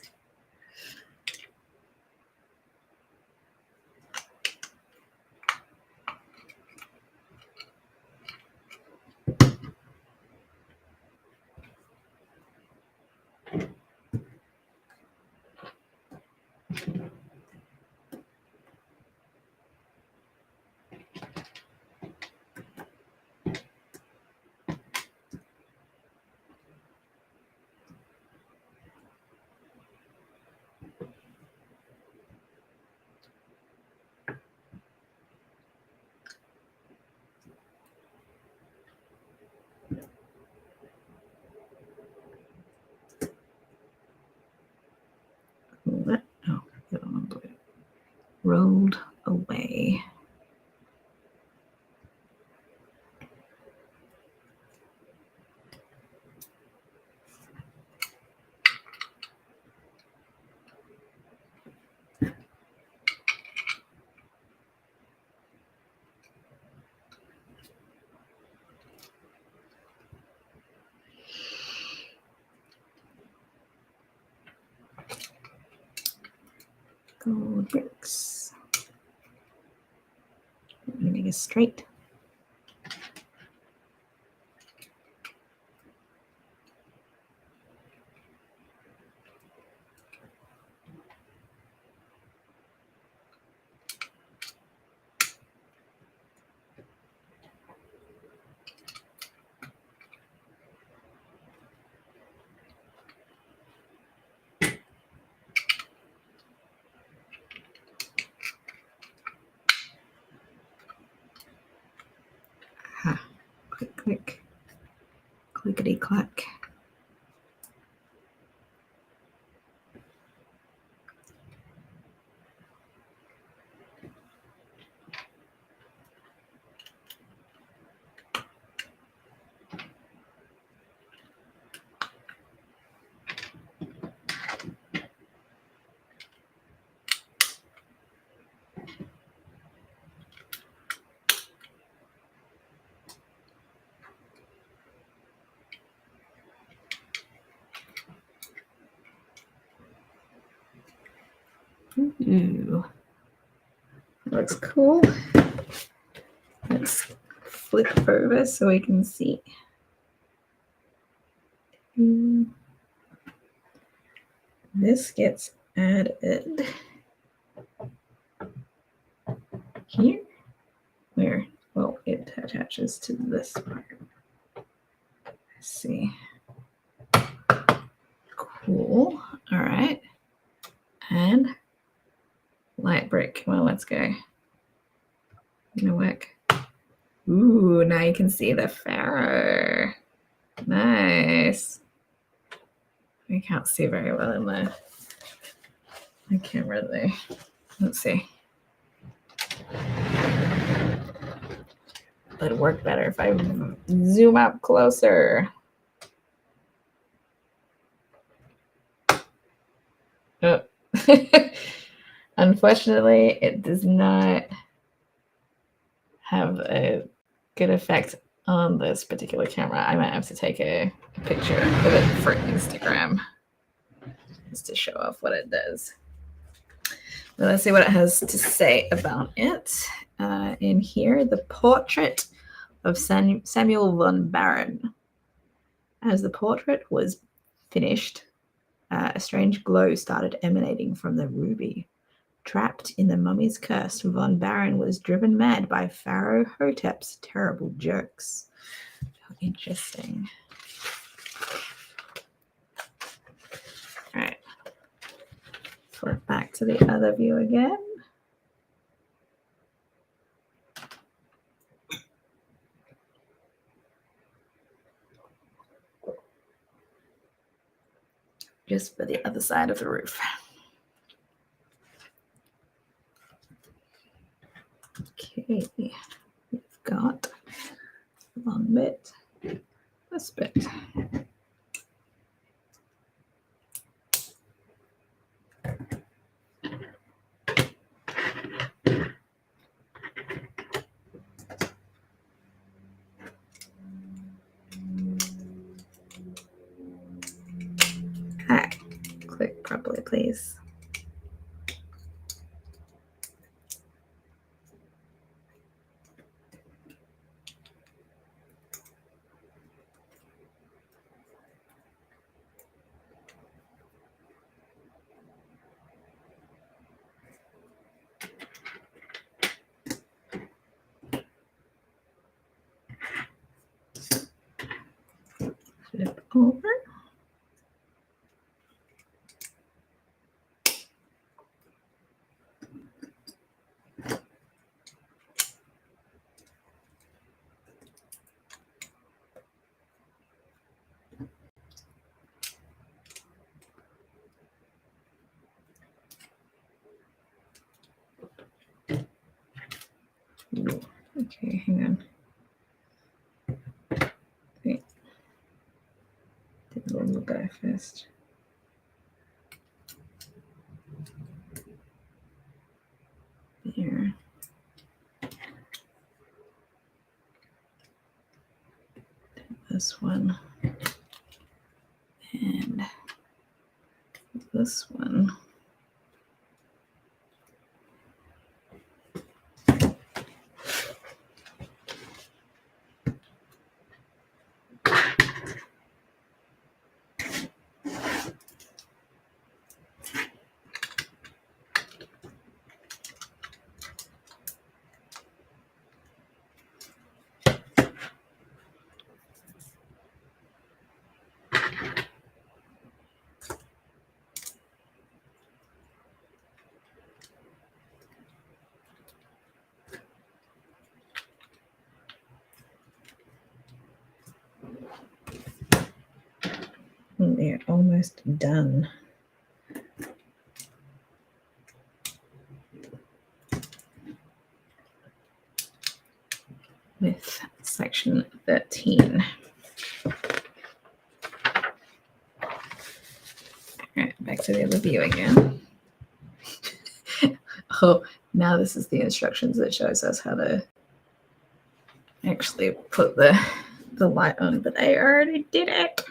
What? Oh, the other one blue. Rolled away. Gold bricks. Make it straight. Ah, click, click. Clickety clack. Ooh, looks cool. Let's flip over so we can see. This gets added here. Where? Well, it attaches to this part. Let's see. Cool. All right. And light brick. Well, let's go. Gonna work. Ooh, now you can see the pharaoh. Nice. I can't see very well in the camera there. Let's see. It'd work better if I zoom up closer. Oh. Unfortunately, it does not have a good effect on this particular camera. I might have to take a picture of it for Instagram just to show off what it does. But let's see what it has to say about it. In here, the portrait of Samuel von Baron. As the portrait was finished, a strange glow started emanating from the ruby. Trapped in the mummy's curse, von Baron was driven mad by Pharaoh Hotep's terrible jokes. How interesting. All right. Flip back to the other view again. Just for the other side of the roof. One bit. This bit. Okay. Click properly, please. Flip over. Okay, hang on. Wait. Did a little guy first. There. This one. And this one. They're almost done. With section 13. All right, back to the other view again. Oh, now this is the instructions that shows us how to actually put the light on, but I already did it.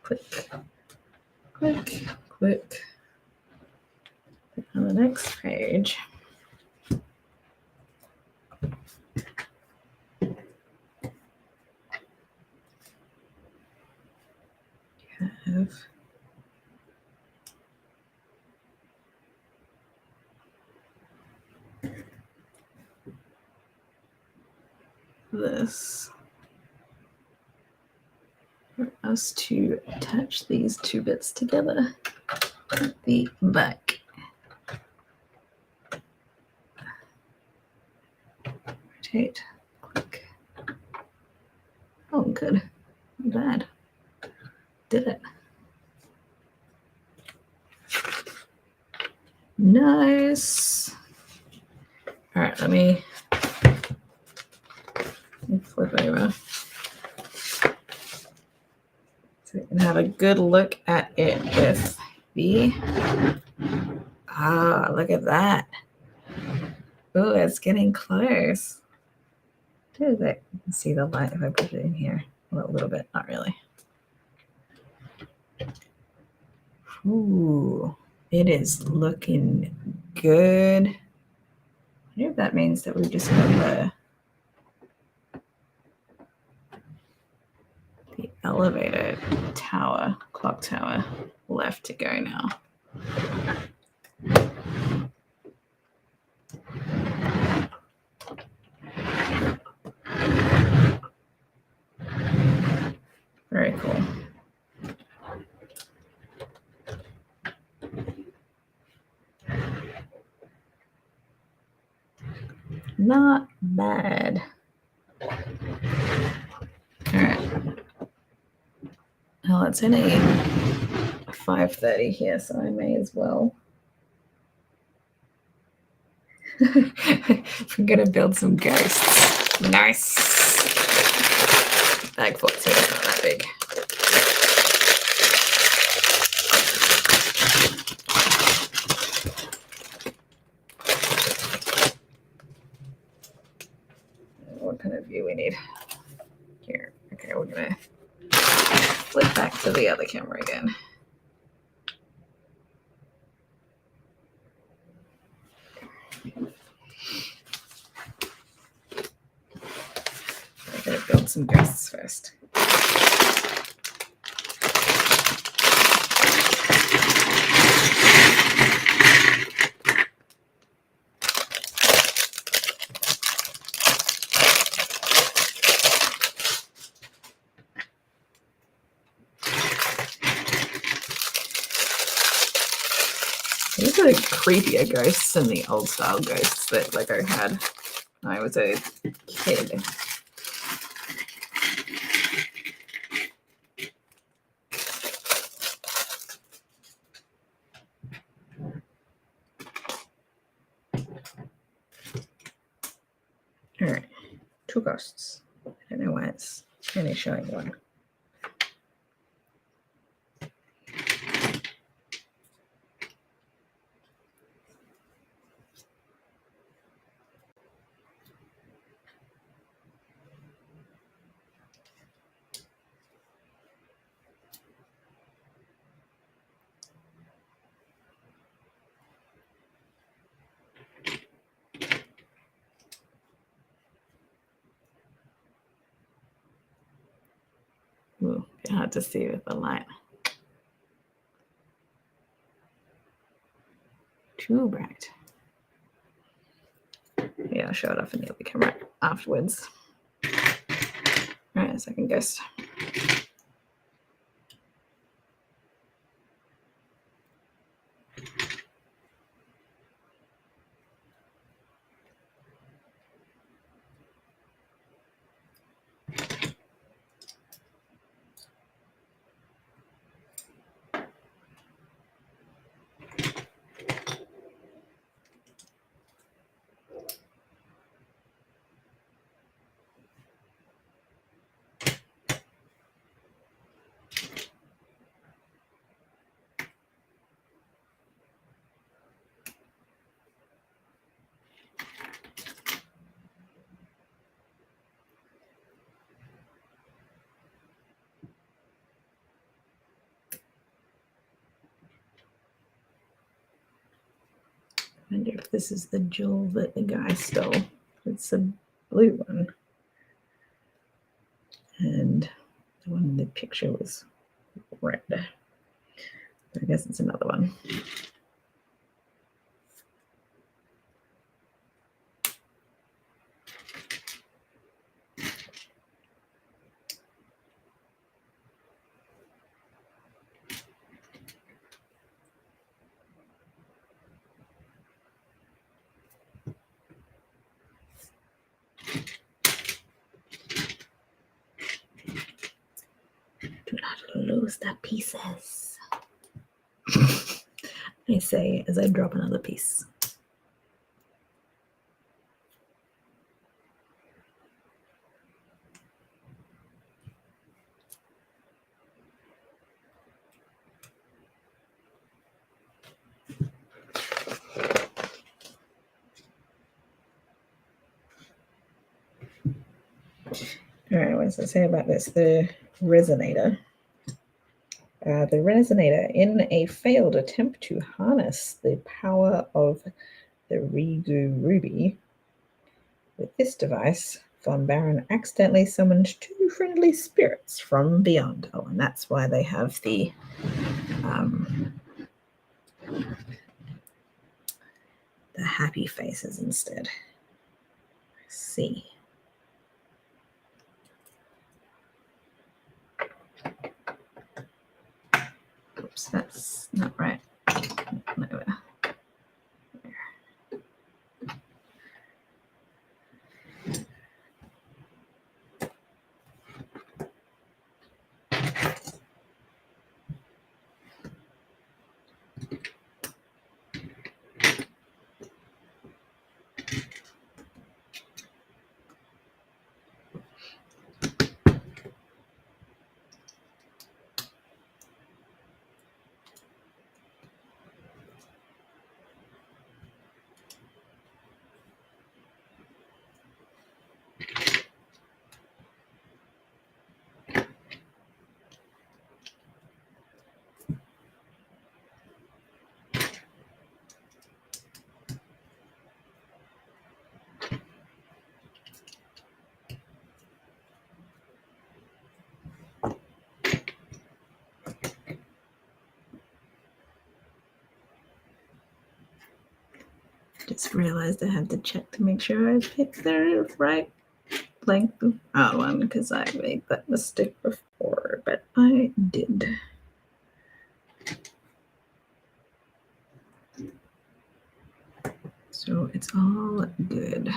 Click, click, click. On the next page. Have this for us to attach these two bits together at the back. Rotate, click. Oh, good. Not bad. Did it. Nice. All right, let me flip over so we can have a good look at it with the, look at that. Oh, it's getting close. Is it? You can see the light if I put it in here a little bit, not really. Ooh, it is looking good. I wonder if that means that we just have the elevator tower, clock tower left to go now. Very cool. Not bad. All right. Oh, it's only 5:30 here, so I may as well. We're gonna build some ghosts. Nice. Bag 14 is not that big. What kind of view we need here? Okay, we're gonna flip back to the other camera again. I'm gonna build some ghosts first. These are creepier ghosts than the old style ghosts that Lego had when I was a kid. All right, 2 ghosts. I don't know why it's only showing 1. Ooh, it's hard to see with the light. Too bright. Yeah, I'll show it off in the other camera afterwards. All right, second ghost. I wonder if this is the jewel that the guy stole. It's a blue one. And the one in the picture was red. I guess it's another one. Do not lose the pieces. I say as I drop another piece. All right, what does it say about this? The resonator. The resonator, in a failed attempt to harness the power of the Rigu Ruby, with this device, Von Baron accidentally summoned 2 friendly spirits from beyond. Oh, and that's why they have the happy faces instead. Let's see. Oops, that's not right. No. Just realized I had to check to make sure I picked the right length of outline because I made that mistake before, but I did. So it's all good.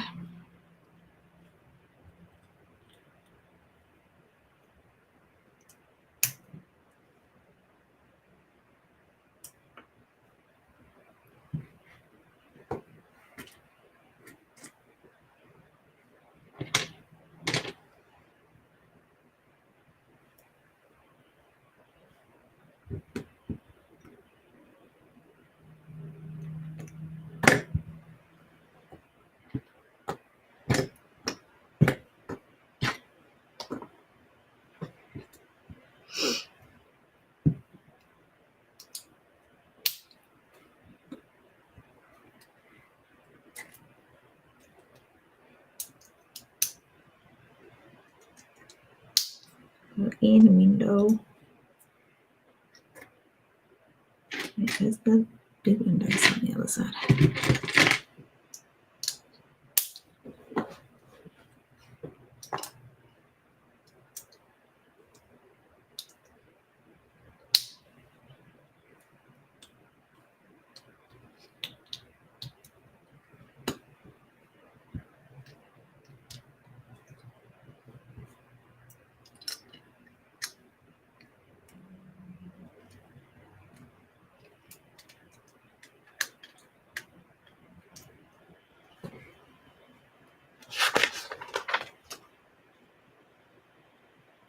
In the window. There's the big windows on the other side.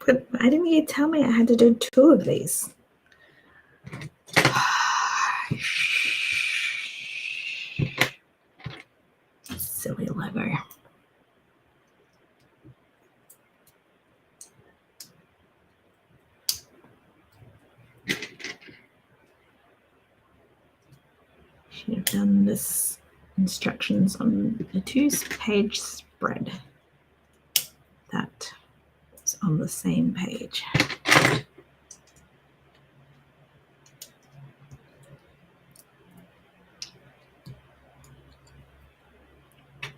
But why didn't you tell me I had to do 2 of these? Silly Lego. Should have done this instructions on a 2-page spread. That is on the same page.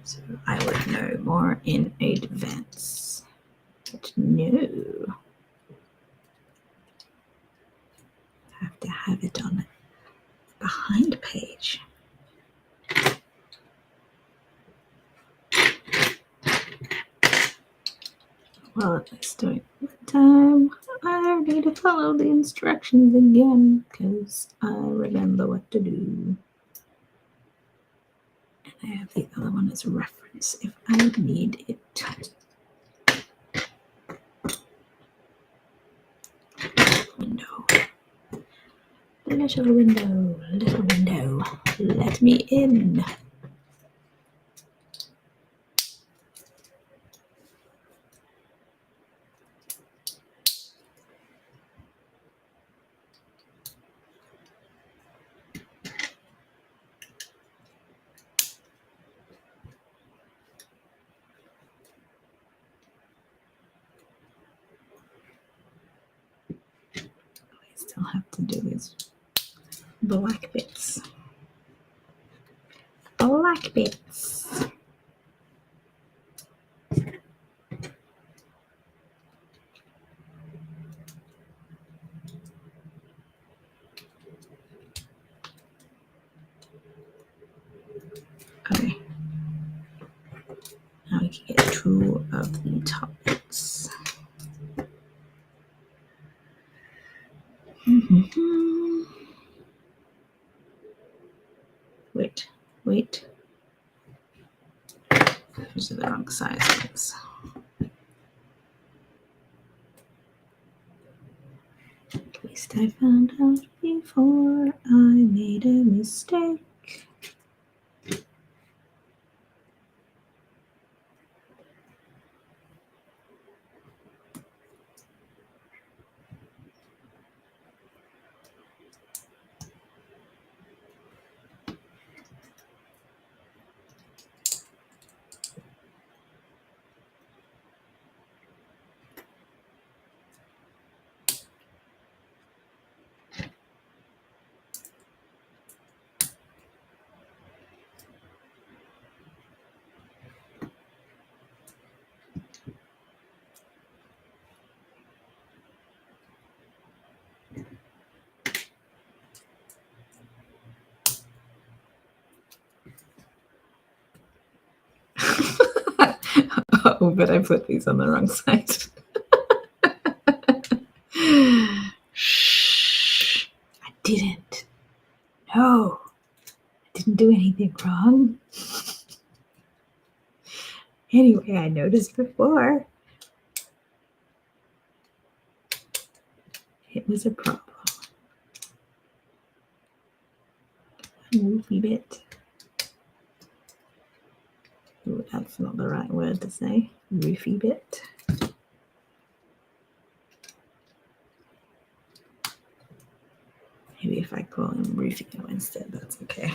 So I would know more in advance. But no. I have to have it on the behind page. Well, at least do it one time. I need to follow the instructions again because I remember what to do. And I have the other one as a reference if I need it. Window. Little window, little window. Let me in. Still have to do these black bits. Black bits. Okay. Now we can get 2 of the top bits. Wait. Those are the wrong size ones. At least I found out before I made a mistake. Oh, but I put these on the wrong side. Shh. I didn't. No. I didn't do anything wrong. Anyway, I noticed before. It was a problem. Roofie bit. Ooh, that's not the right word to say. Roofie bit. Maybe if I call him Rufio instead, that's okay.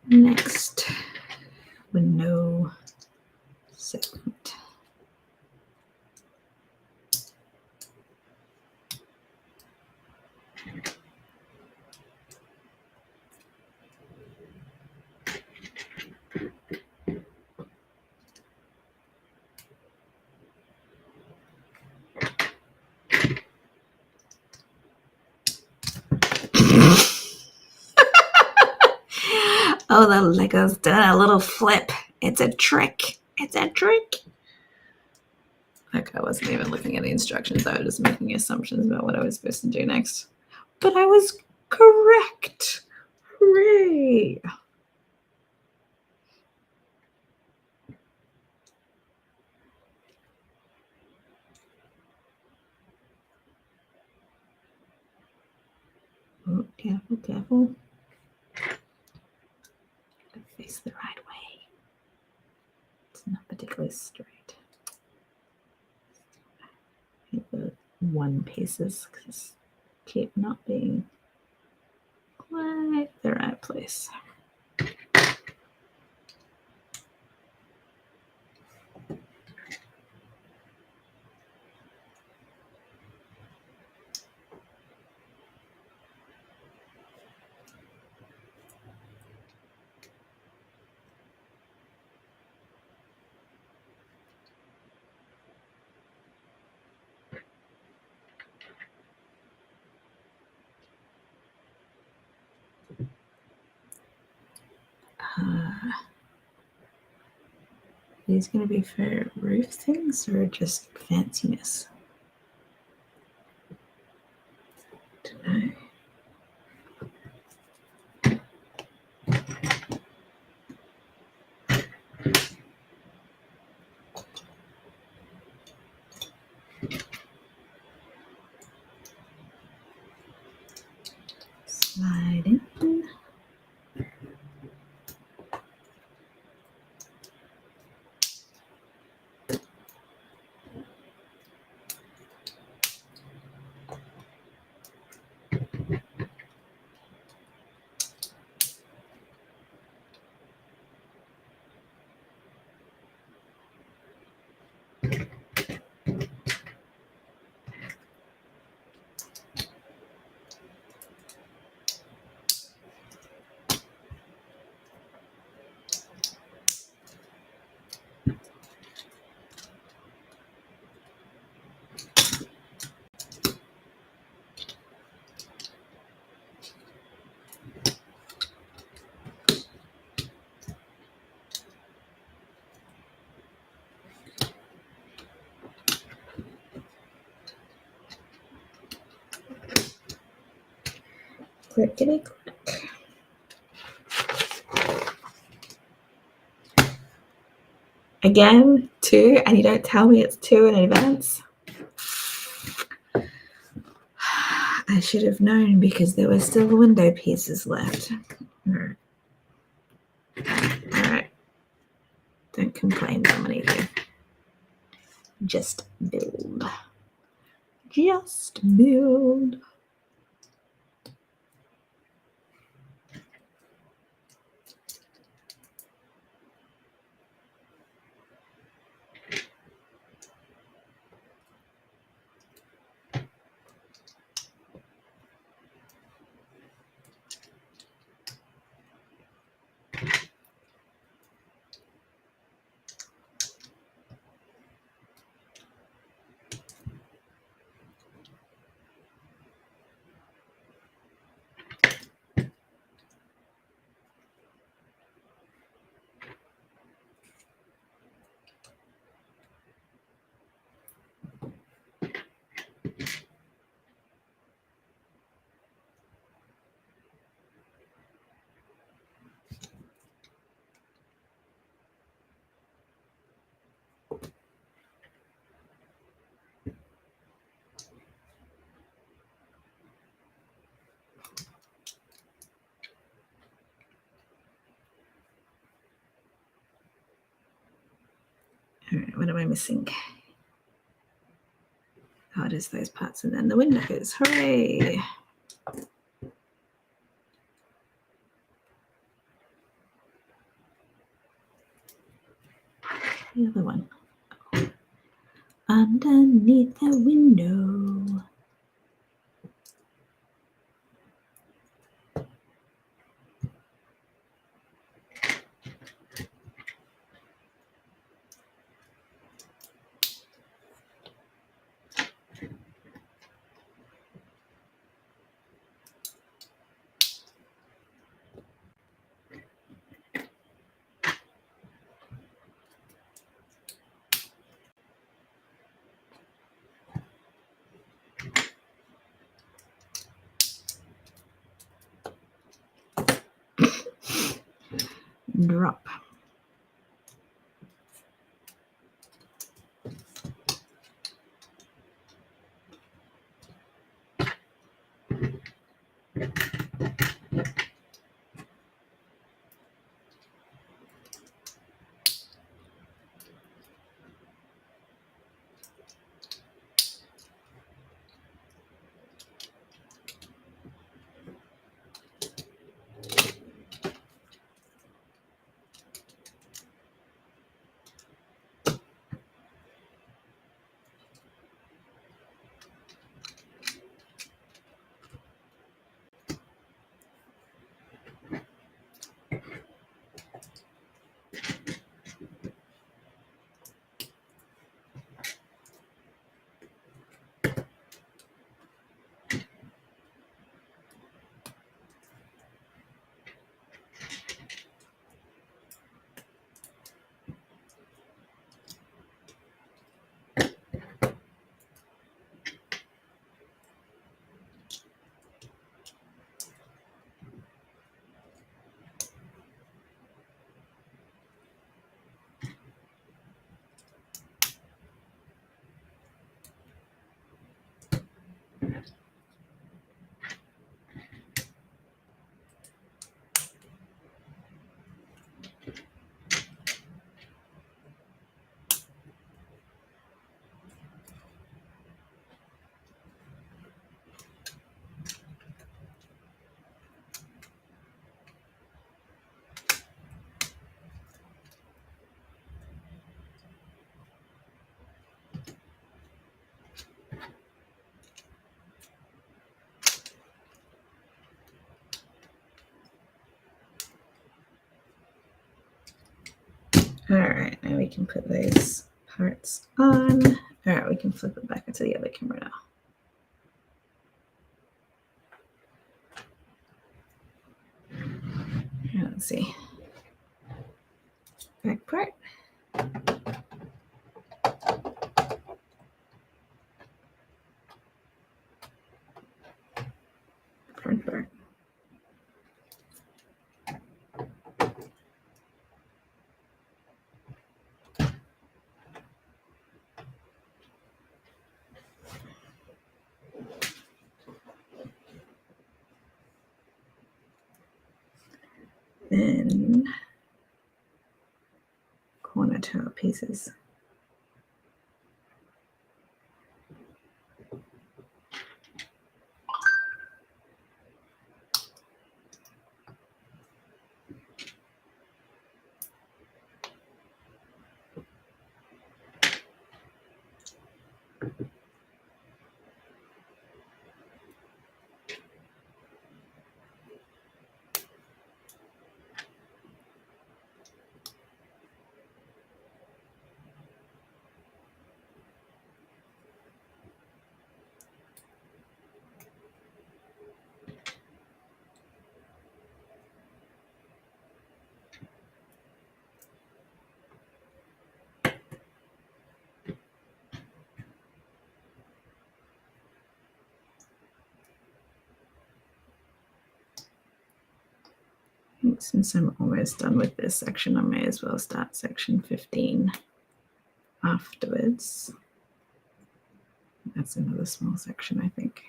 Next, with no segment. Oh, the Lego's done a little flip. It's a trick. It's a trick. Okay, I wasn't even looking at the instructions. I was just making assumptions about what I was supposed to do next. But I was correct. Hooray. Oh, careful, careful. Face the right way. It's not particularly straight. The one pieces because keep not being quite the right place. These going to be for roof things or just fanciness? Don't know. Slide in. Clickety click. Again, 2, and you don't tell me it's 2 in advance. I should have known because there were still window pieces left. All right. Don't complain, Dominica. Just build. Just build. All right, what am I missing? Oh, it is those parts and then the windows. Hooray! The other one. Underneath the window. Drop. All right, now we can put those parts on. All right, we can flip it back into the other camera now. Let's see. Back part. Front part. Then corner toe pieces. Since I'm almost done with this section, I may as well start section 15 afterwards. That's another small section, I think.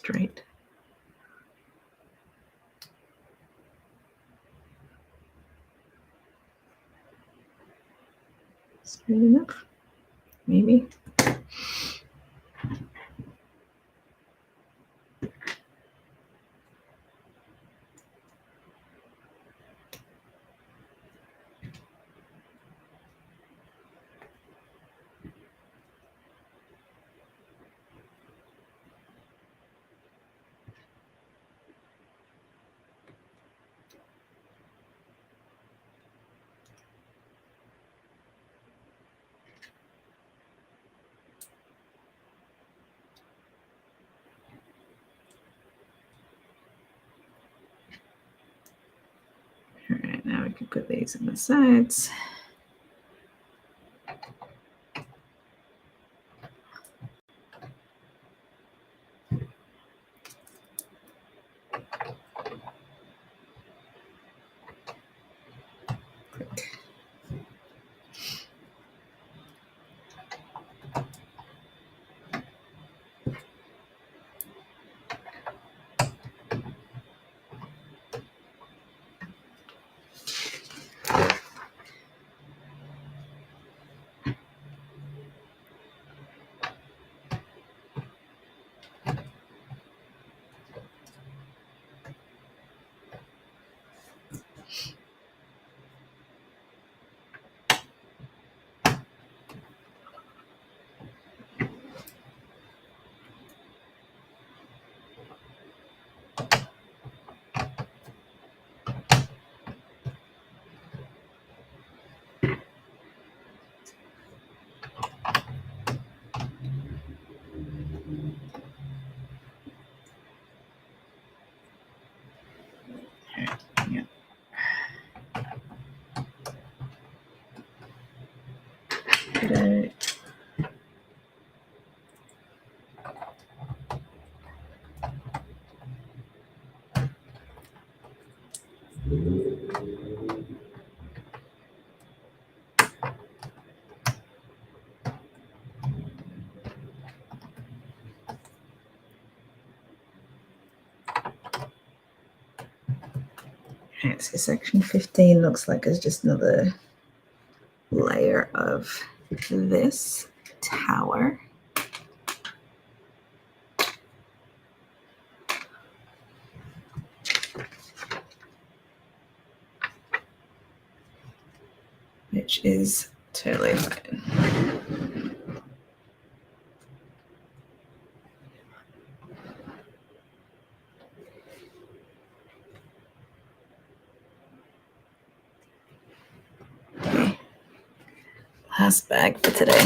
straight. Straight enough, maybe. All right, now we can put these on the sides. Right. Right, so section 15 looks like it's just another layer of this tower. Which is totally fine. Okay. Last bag for today.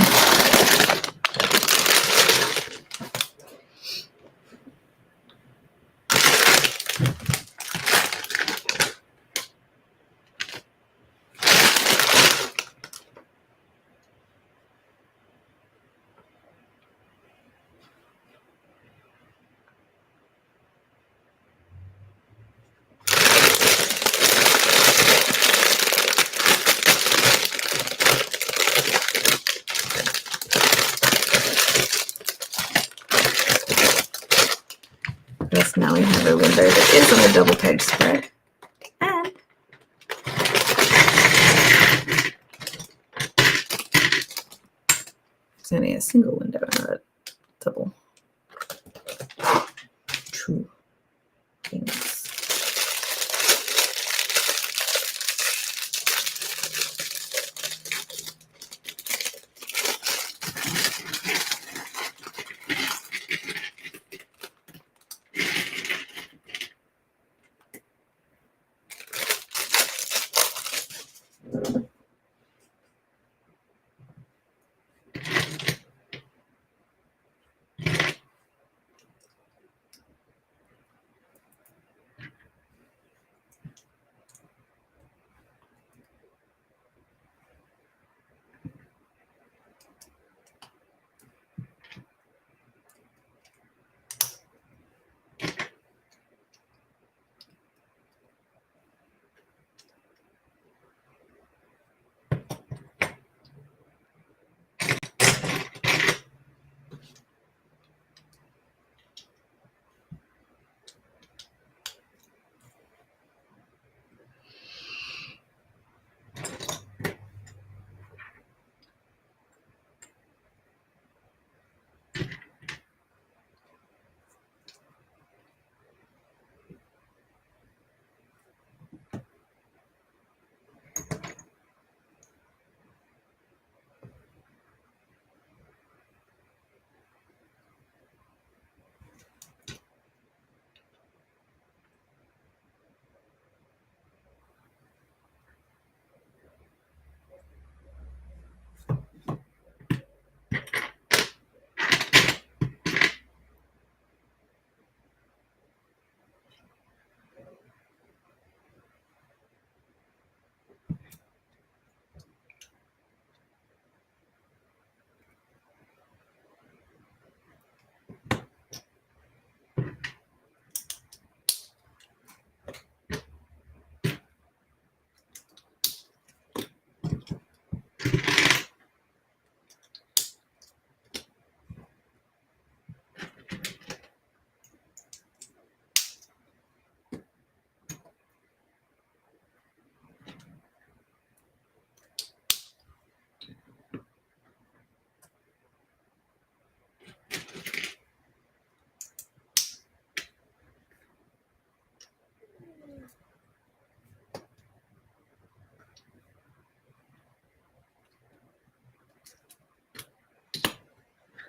Yes, now we have a window that is on a double page spread. And it's only a single window and a double. Two things.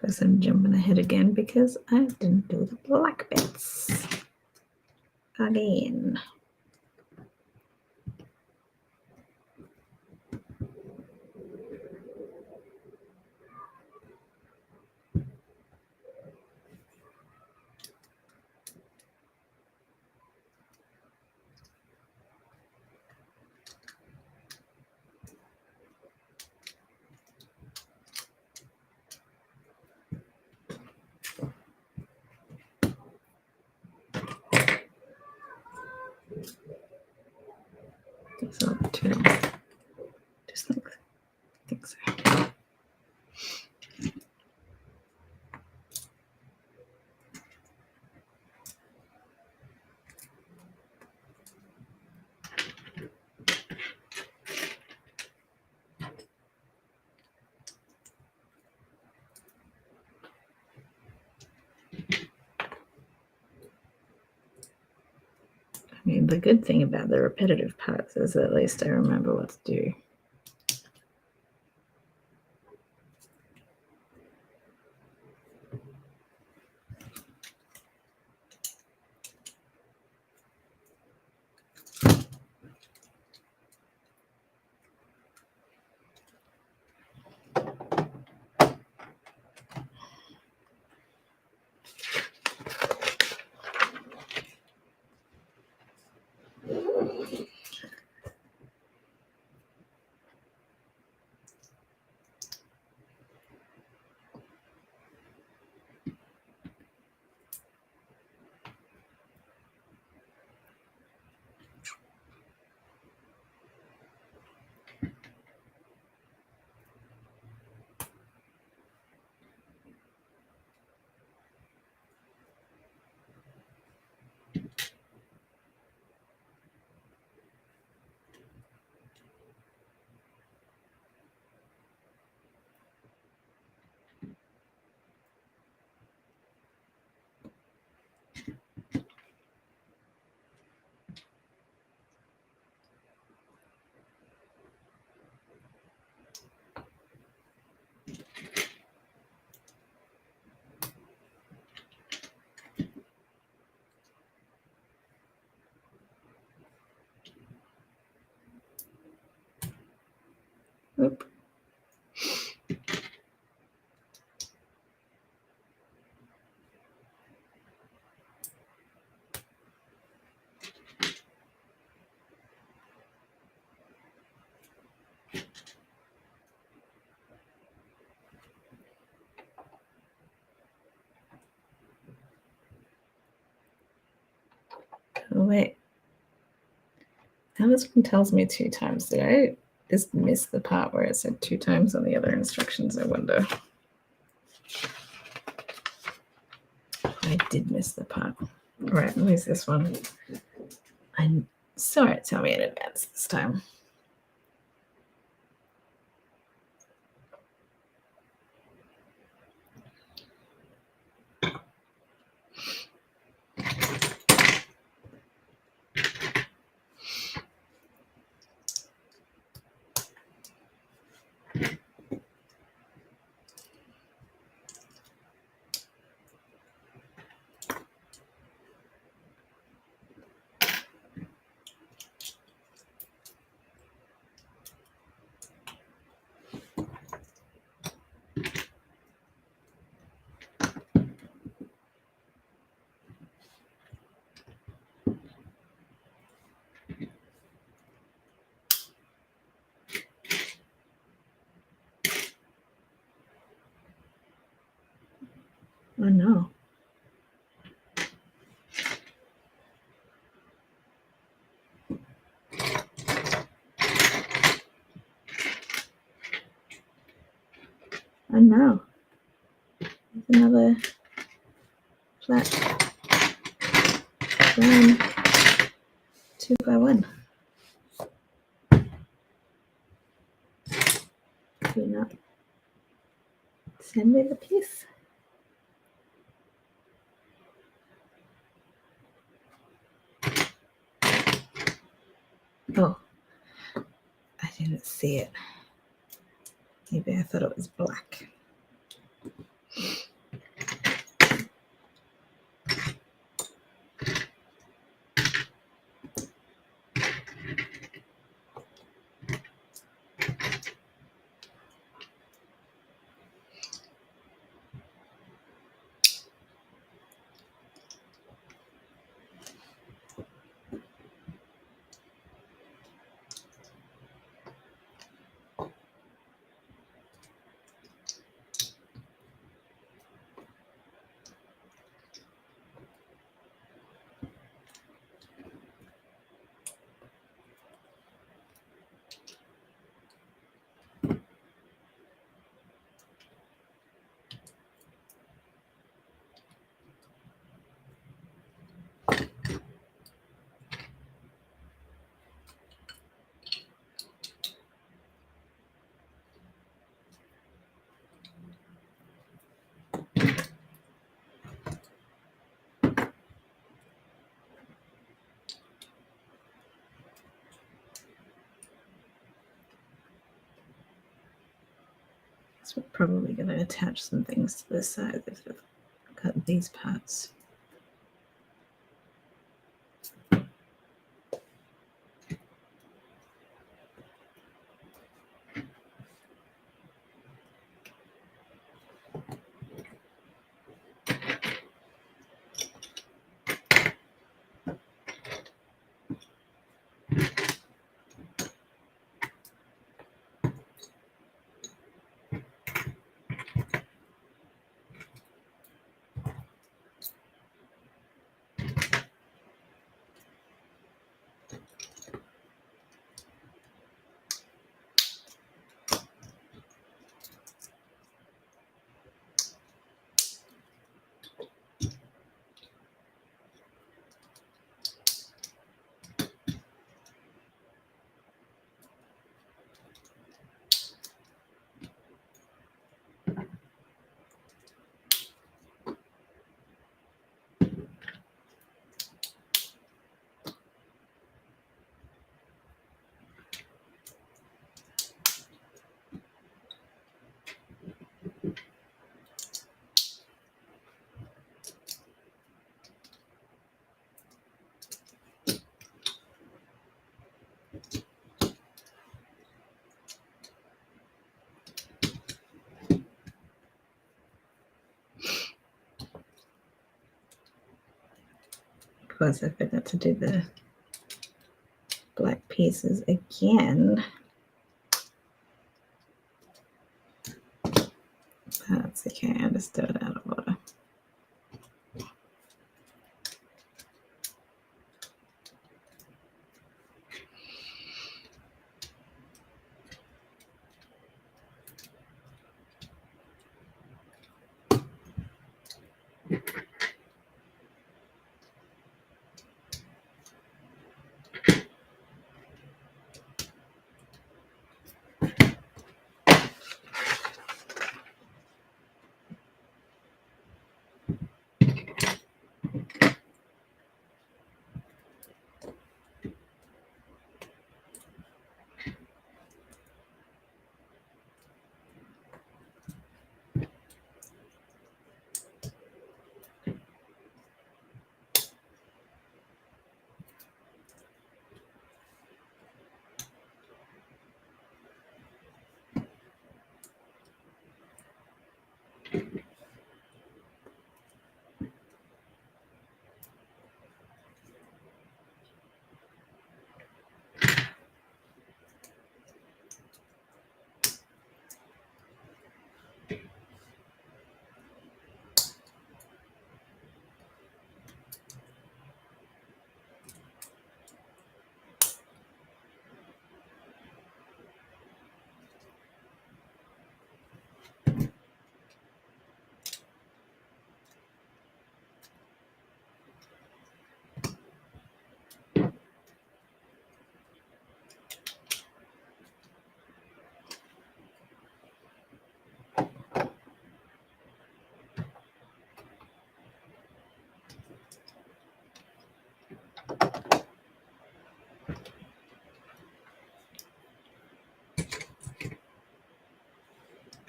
Because I'm jumping ahead again because I didn't do the black bits again. It's not too long. Just like I think so. I mean, the good thing about the repetitive parts is at least I remember what to do. Oop. Oh, wait. Now this one tells me 2 times. Did I just miss the part where it said 2 times on the other instructions? I wonder. I did miss the part. All right, where's this one? I'm sorry, tell me in advance this time. Oh no. Oh no. There's another flat round 2 by 1. Do not send me the piece. Oh, I didn't see it. Maybe I thought it was black. So we're probably going to attach some things to this side if I've cut these parts. Of course, I forgot to do the black pieces again. That's okay, I just do it out of order.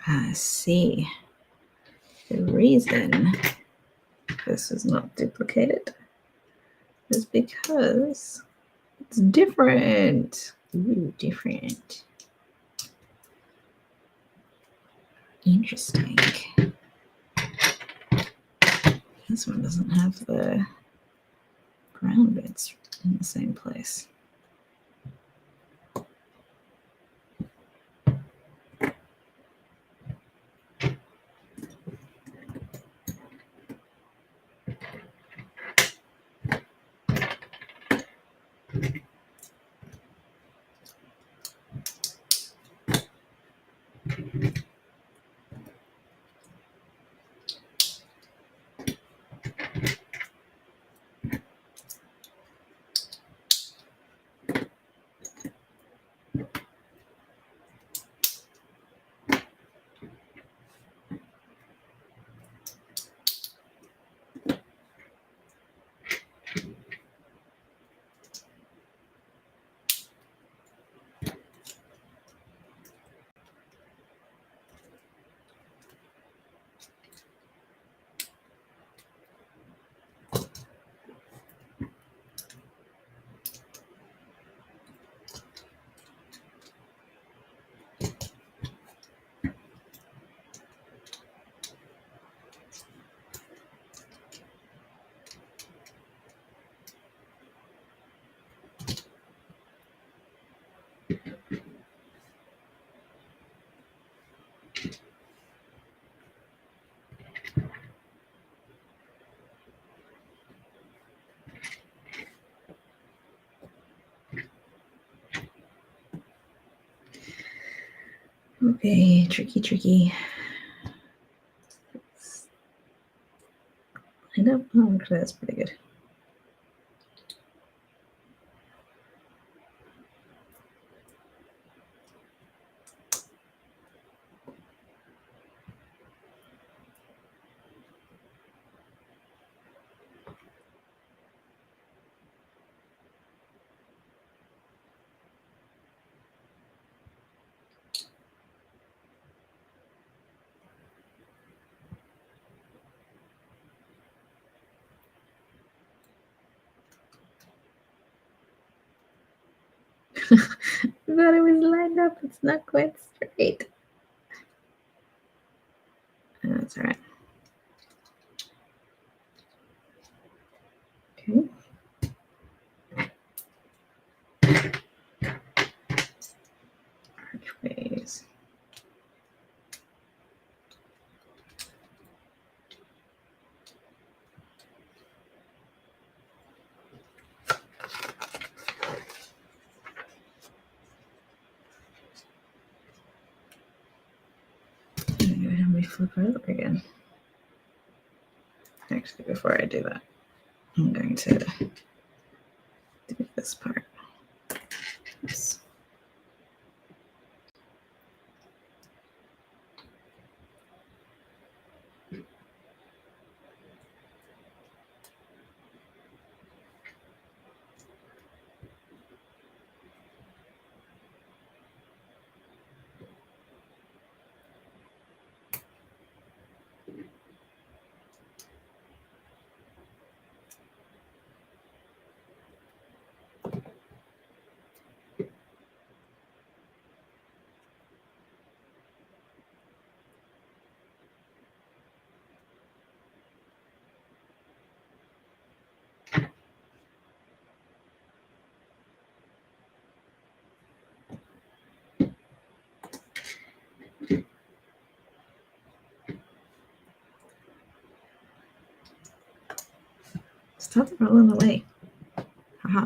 I see. The reason this is not duplicated is because it's different. Ooh, different. Interesting. This one doesn't have the ground bits in the same place. Okay, tricky. I know. Oh, okay, that's pretty good. I thought it was lined up. It's not quite straight. That's all right. Okay. Archways. Let me flip it up again. Actually, before I do that, I'm going to do this part. Oops. Stop rolling away. Haha.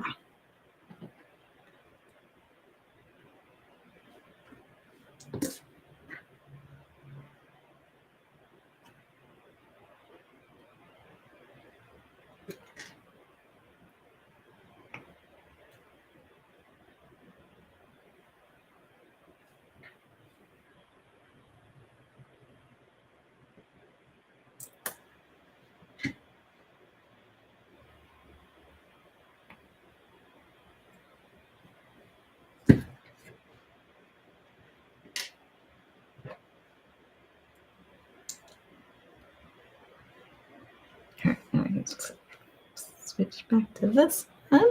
And switch back to this one.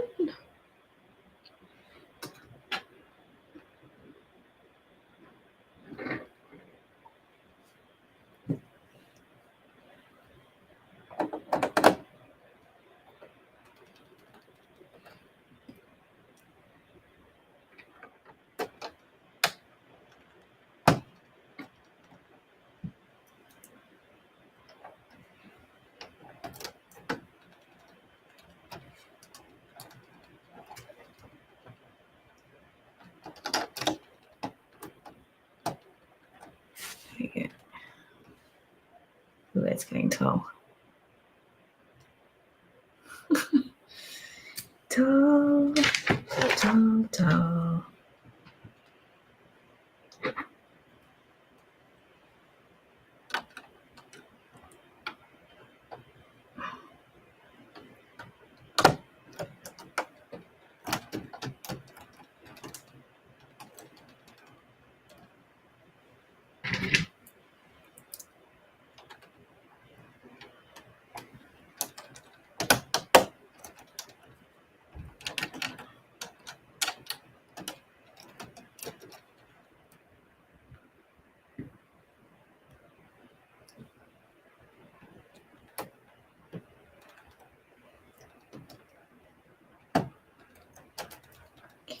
Ooh, it's getting tall. Tall, tall, tall.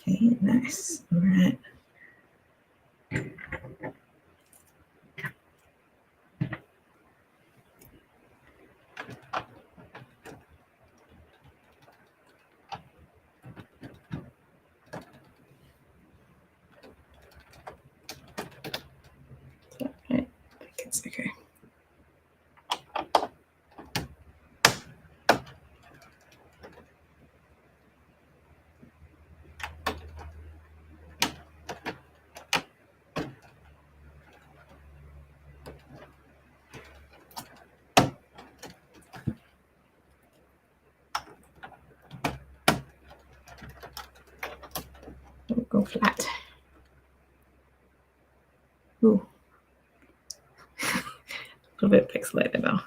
Okay, nice. All right. All right. I think it's okay. We'll go flat. Ooh. A little bit pixelated now.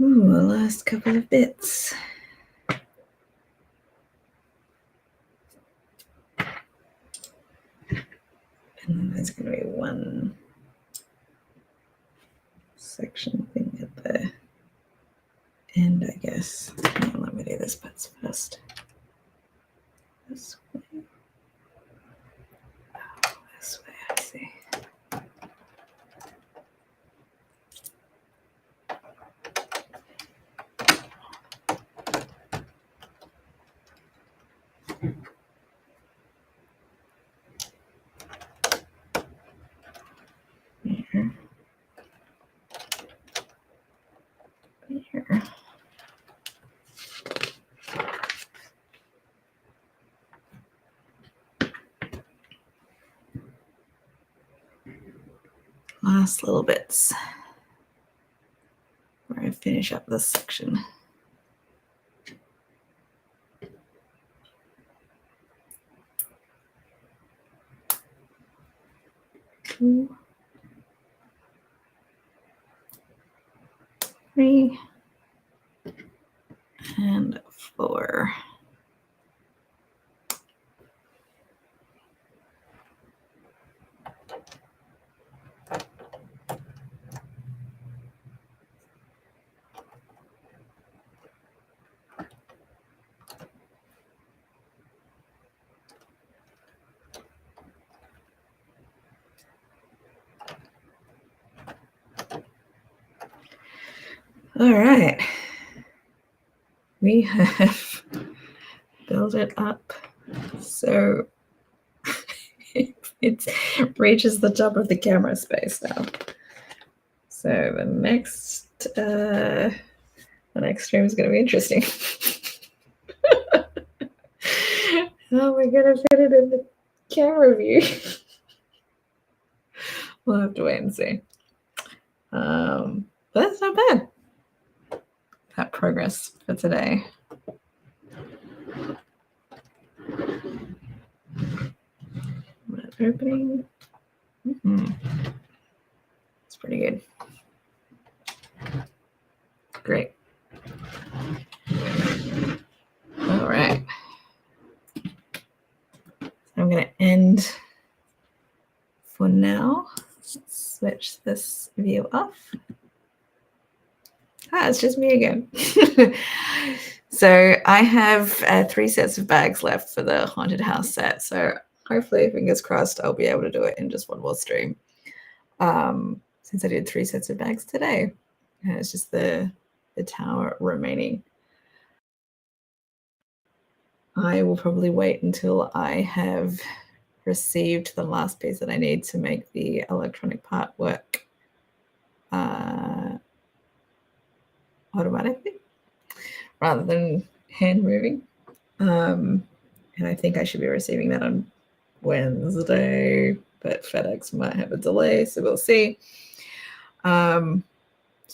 Ooh, the last couple of bits. And then there's going to be one section thing at the end, I guess. No, let me do this bits first. This way. Oh, this way, I see. Here. Here. Last little bits where I finish up this section. 2, 3, and 4. All right, we have built it up so it reaches the top of the camera space now. So the next The next stream is going to be interesting. Oh, we're going to fit it in the camera view. We'll have to wait and see. But that's not bad. That progress for today. Opening. It's pretty good. Great. All right. I'm going to end for now. Let's switch this view off. It's just me again. So I have 3 sets of bags left for the haunted house set. So hopefully, fingers crossed, I'll be able to do it in just one more stream. Since I did 3 sets of bags today, and it's just the tower remaining. I will probably wait until I have received the last piece that I need to make the electronic part work automatically rather than hand moving. And I think I should be receiving that on Wednesday, but FedEx might have a delay, so we'll see. So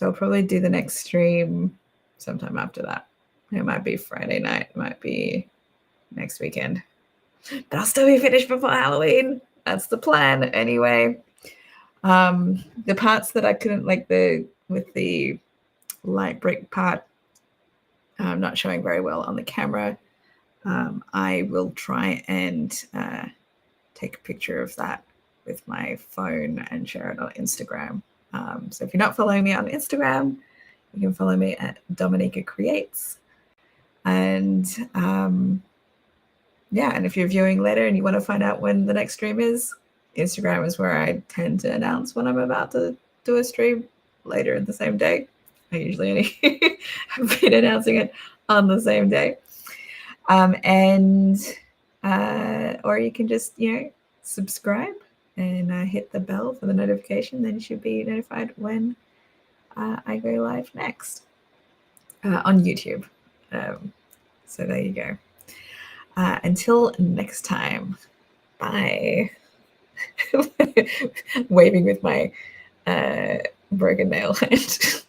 I'll probably do the next stream sometime after that. It might be Friday night, it might be next weekend, but I'll still be finished before Halloween. That's the plan anyway. The parts that I couldn't, like with the light brick part, not showing very well on the camera. I will try and take a picture of that with my phone and share it on Instagram. So if you're not following me on Instagram, you can follow me at Dominica Creates. And yeah, and if you're viewing later and you want to find out when the next stream is, Instagram is where I tend to announce when I'm about to do a stream later in the same day. I usually only have been announcing it on the same day. Or you can just, subscribe and hit the bell for the notification. Then you should be notified when I go live next on YouTube. So there you go. Until next time, bye. Waving with my broken nail hand.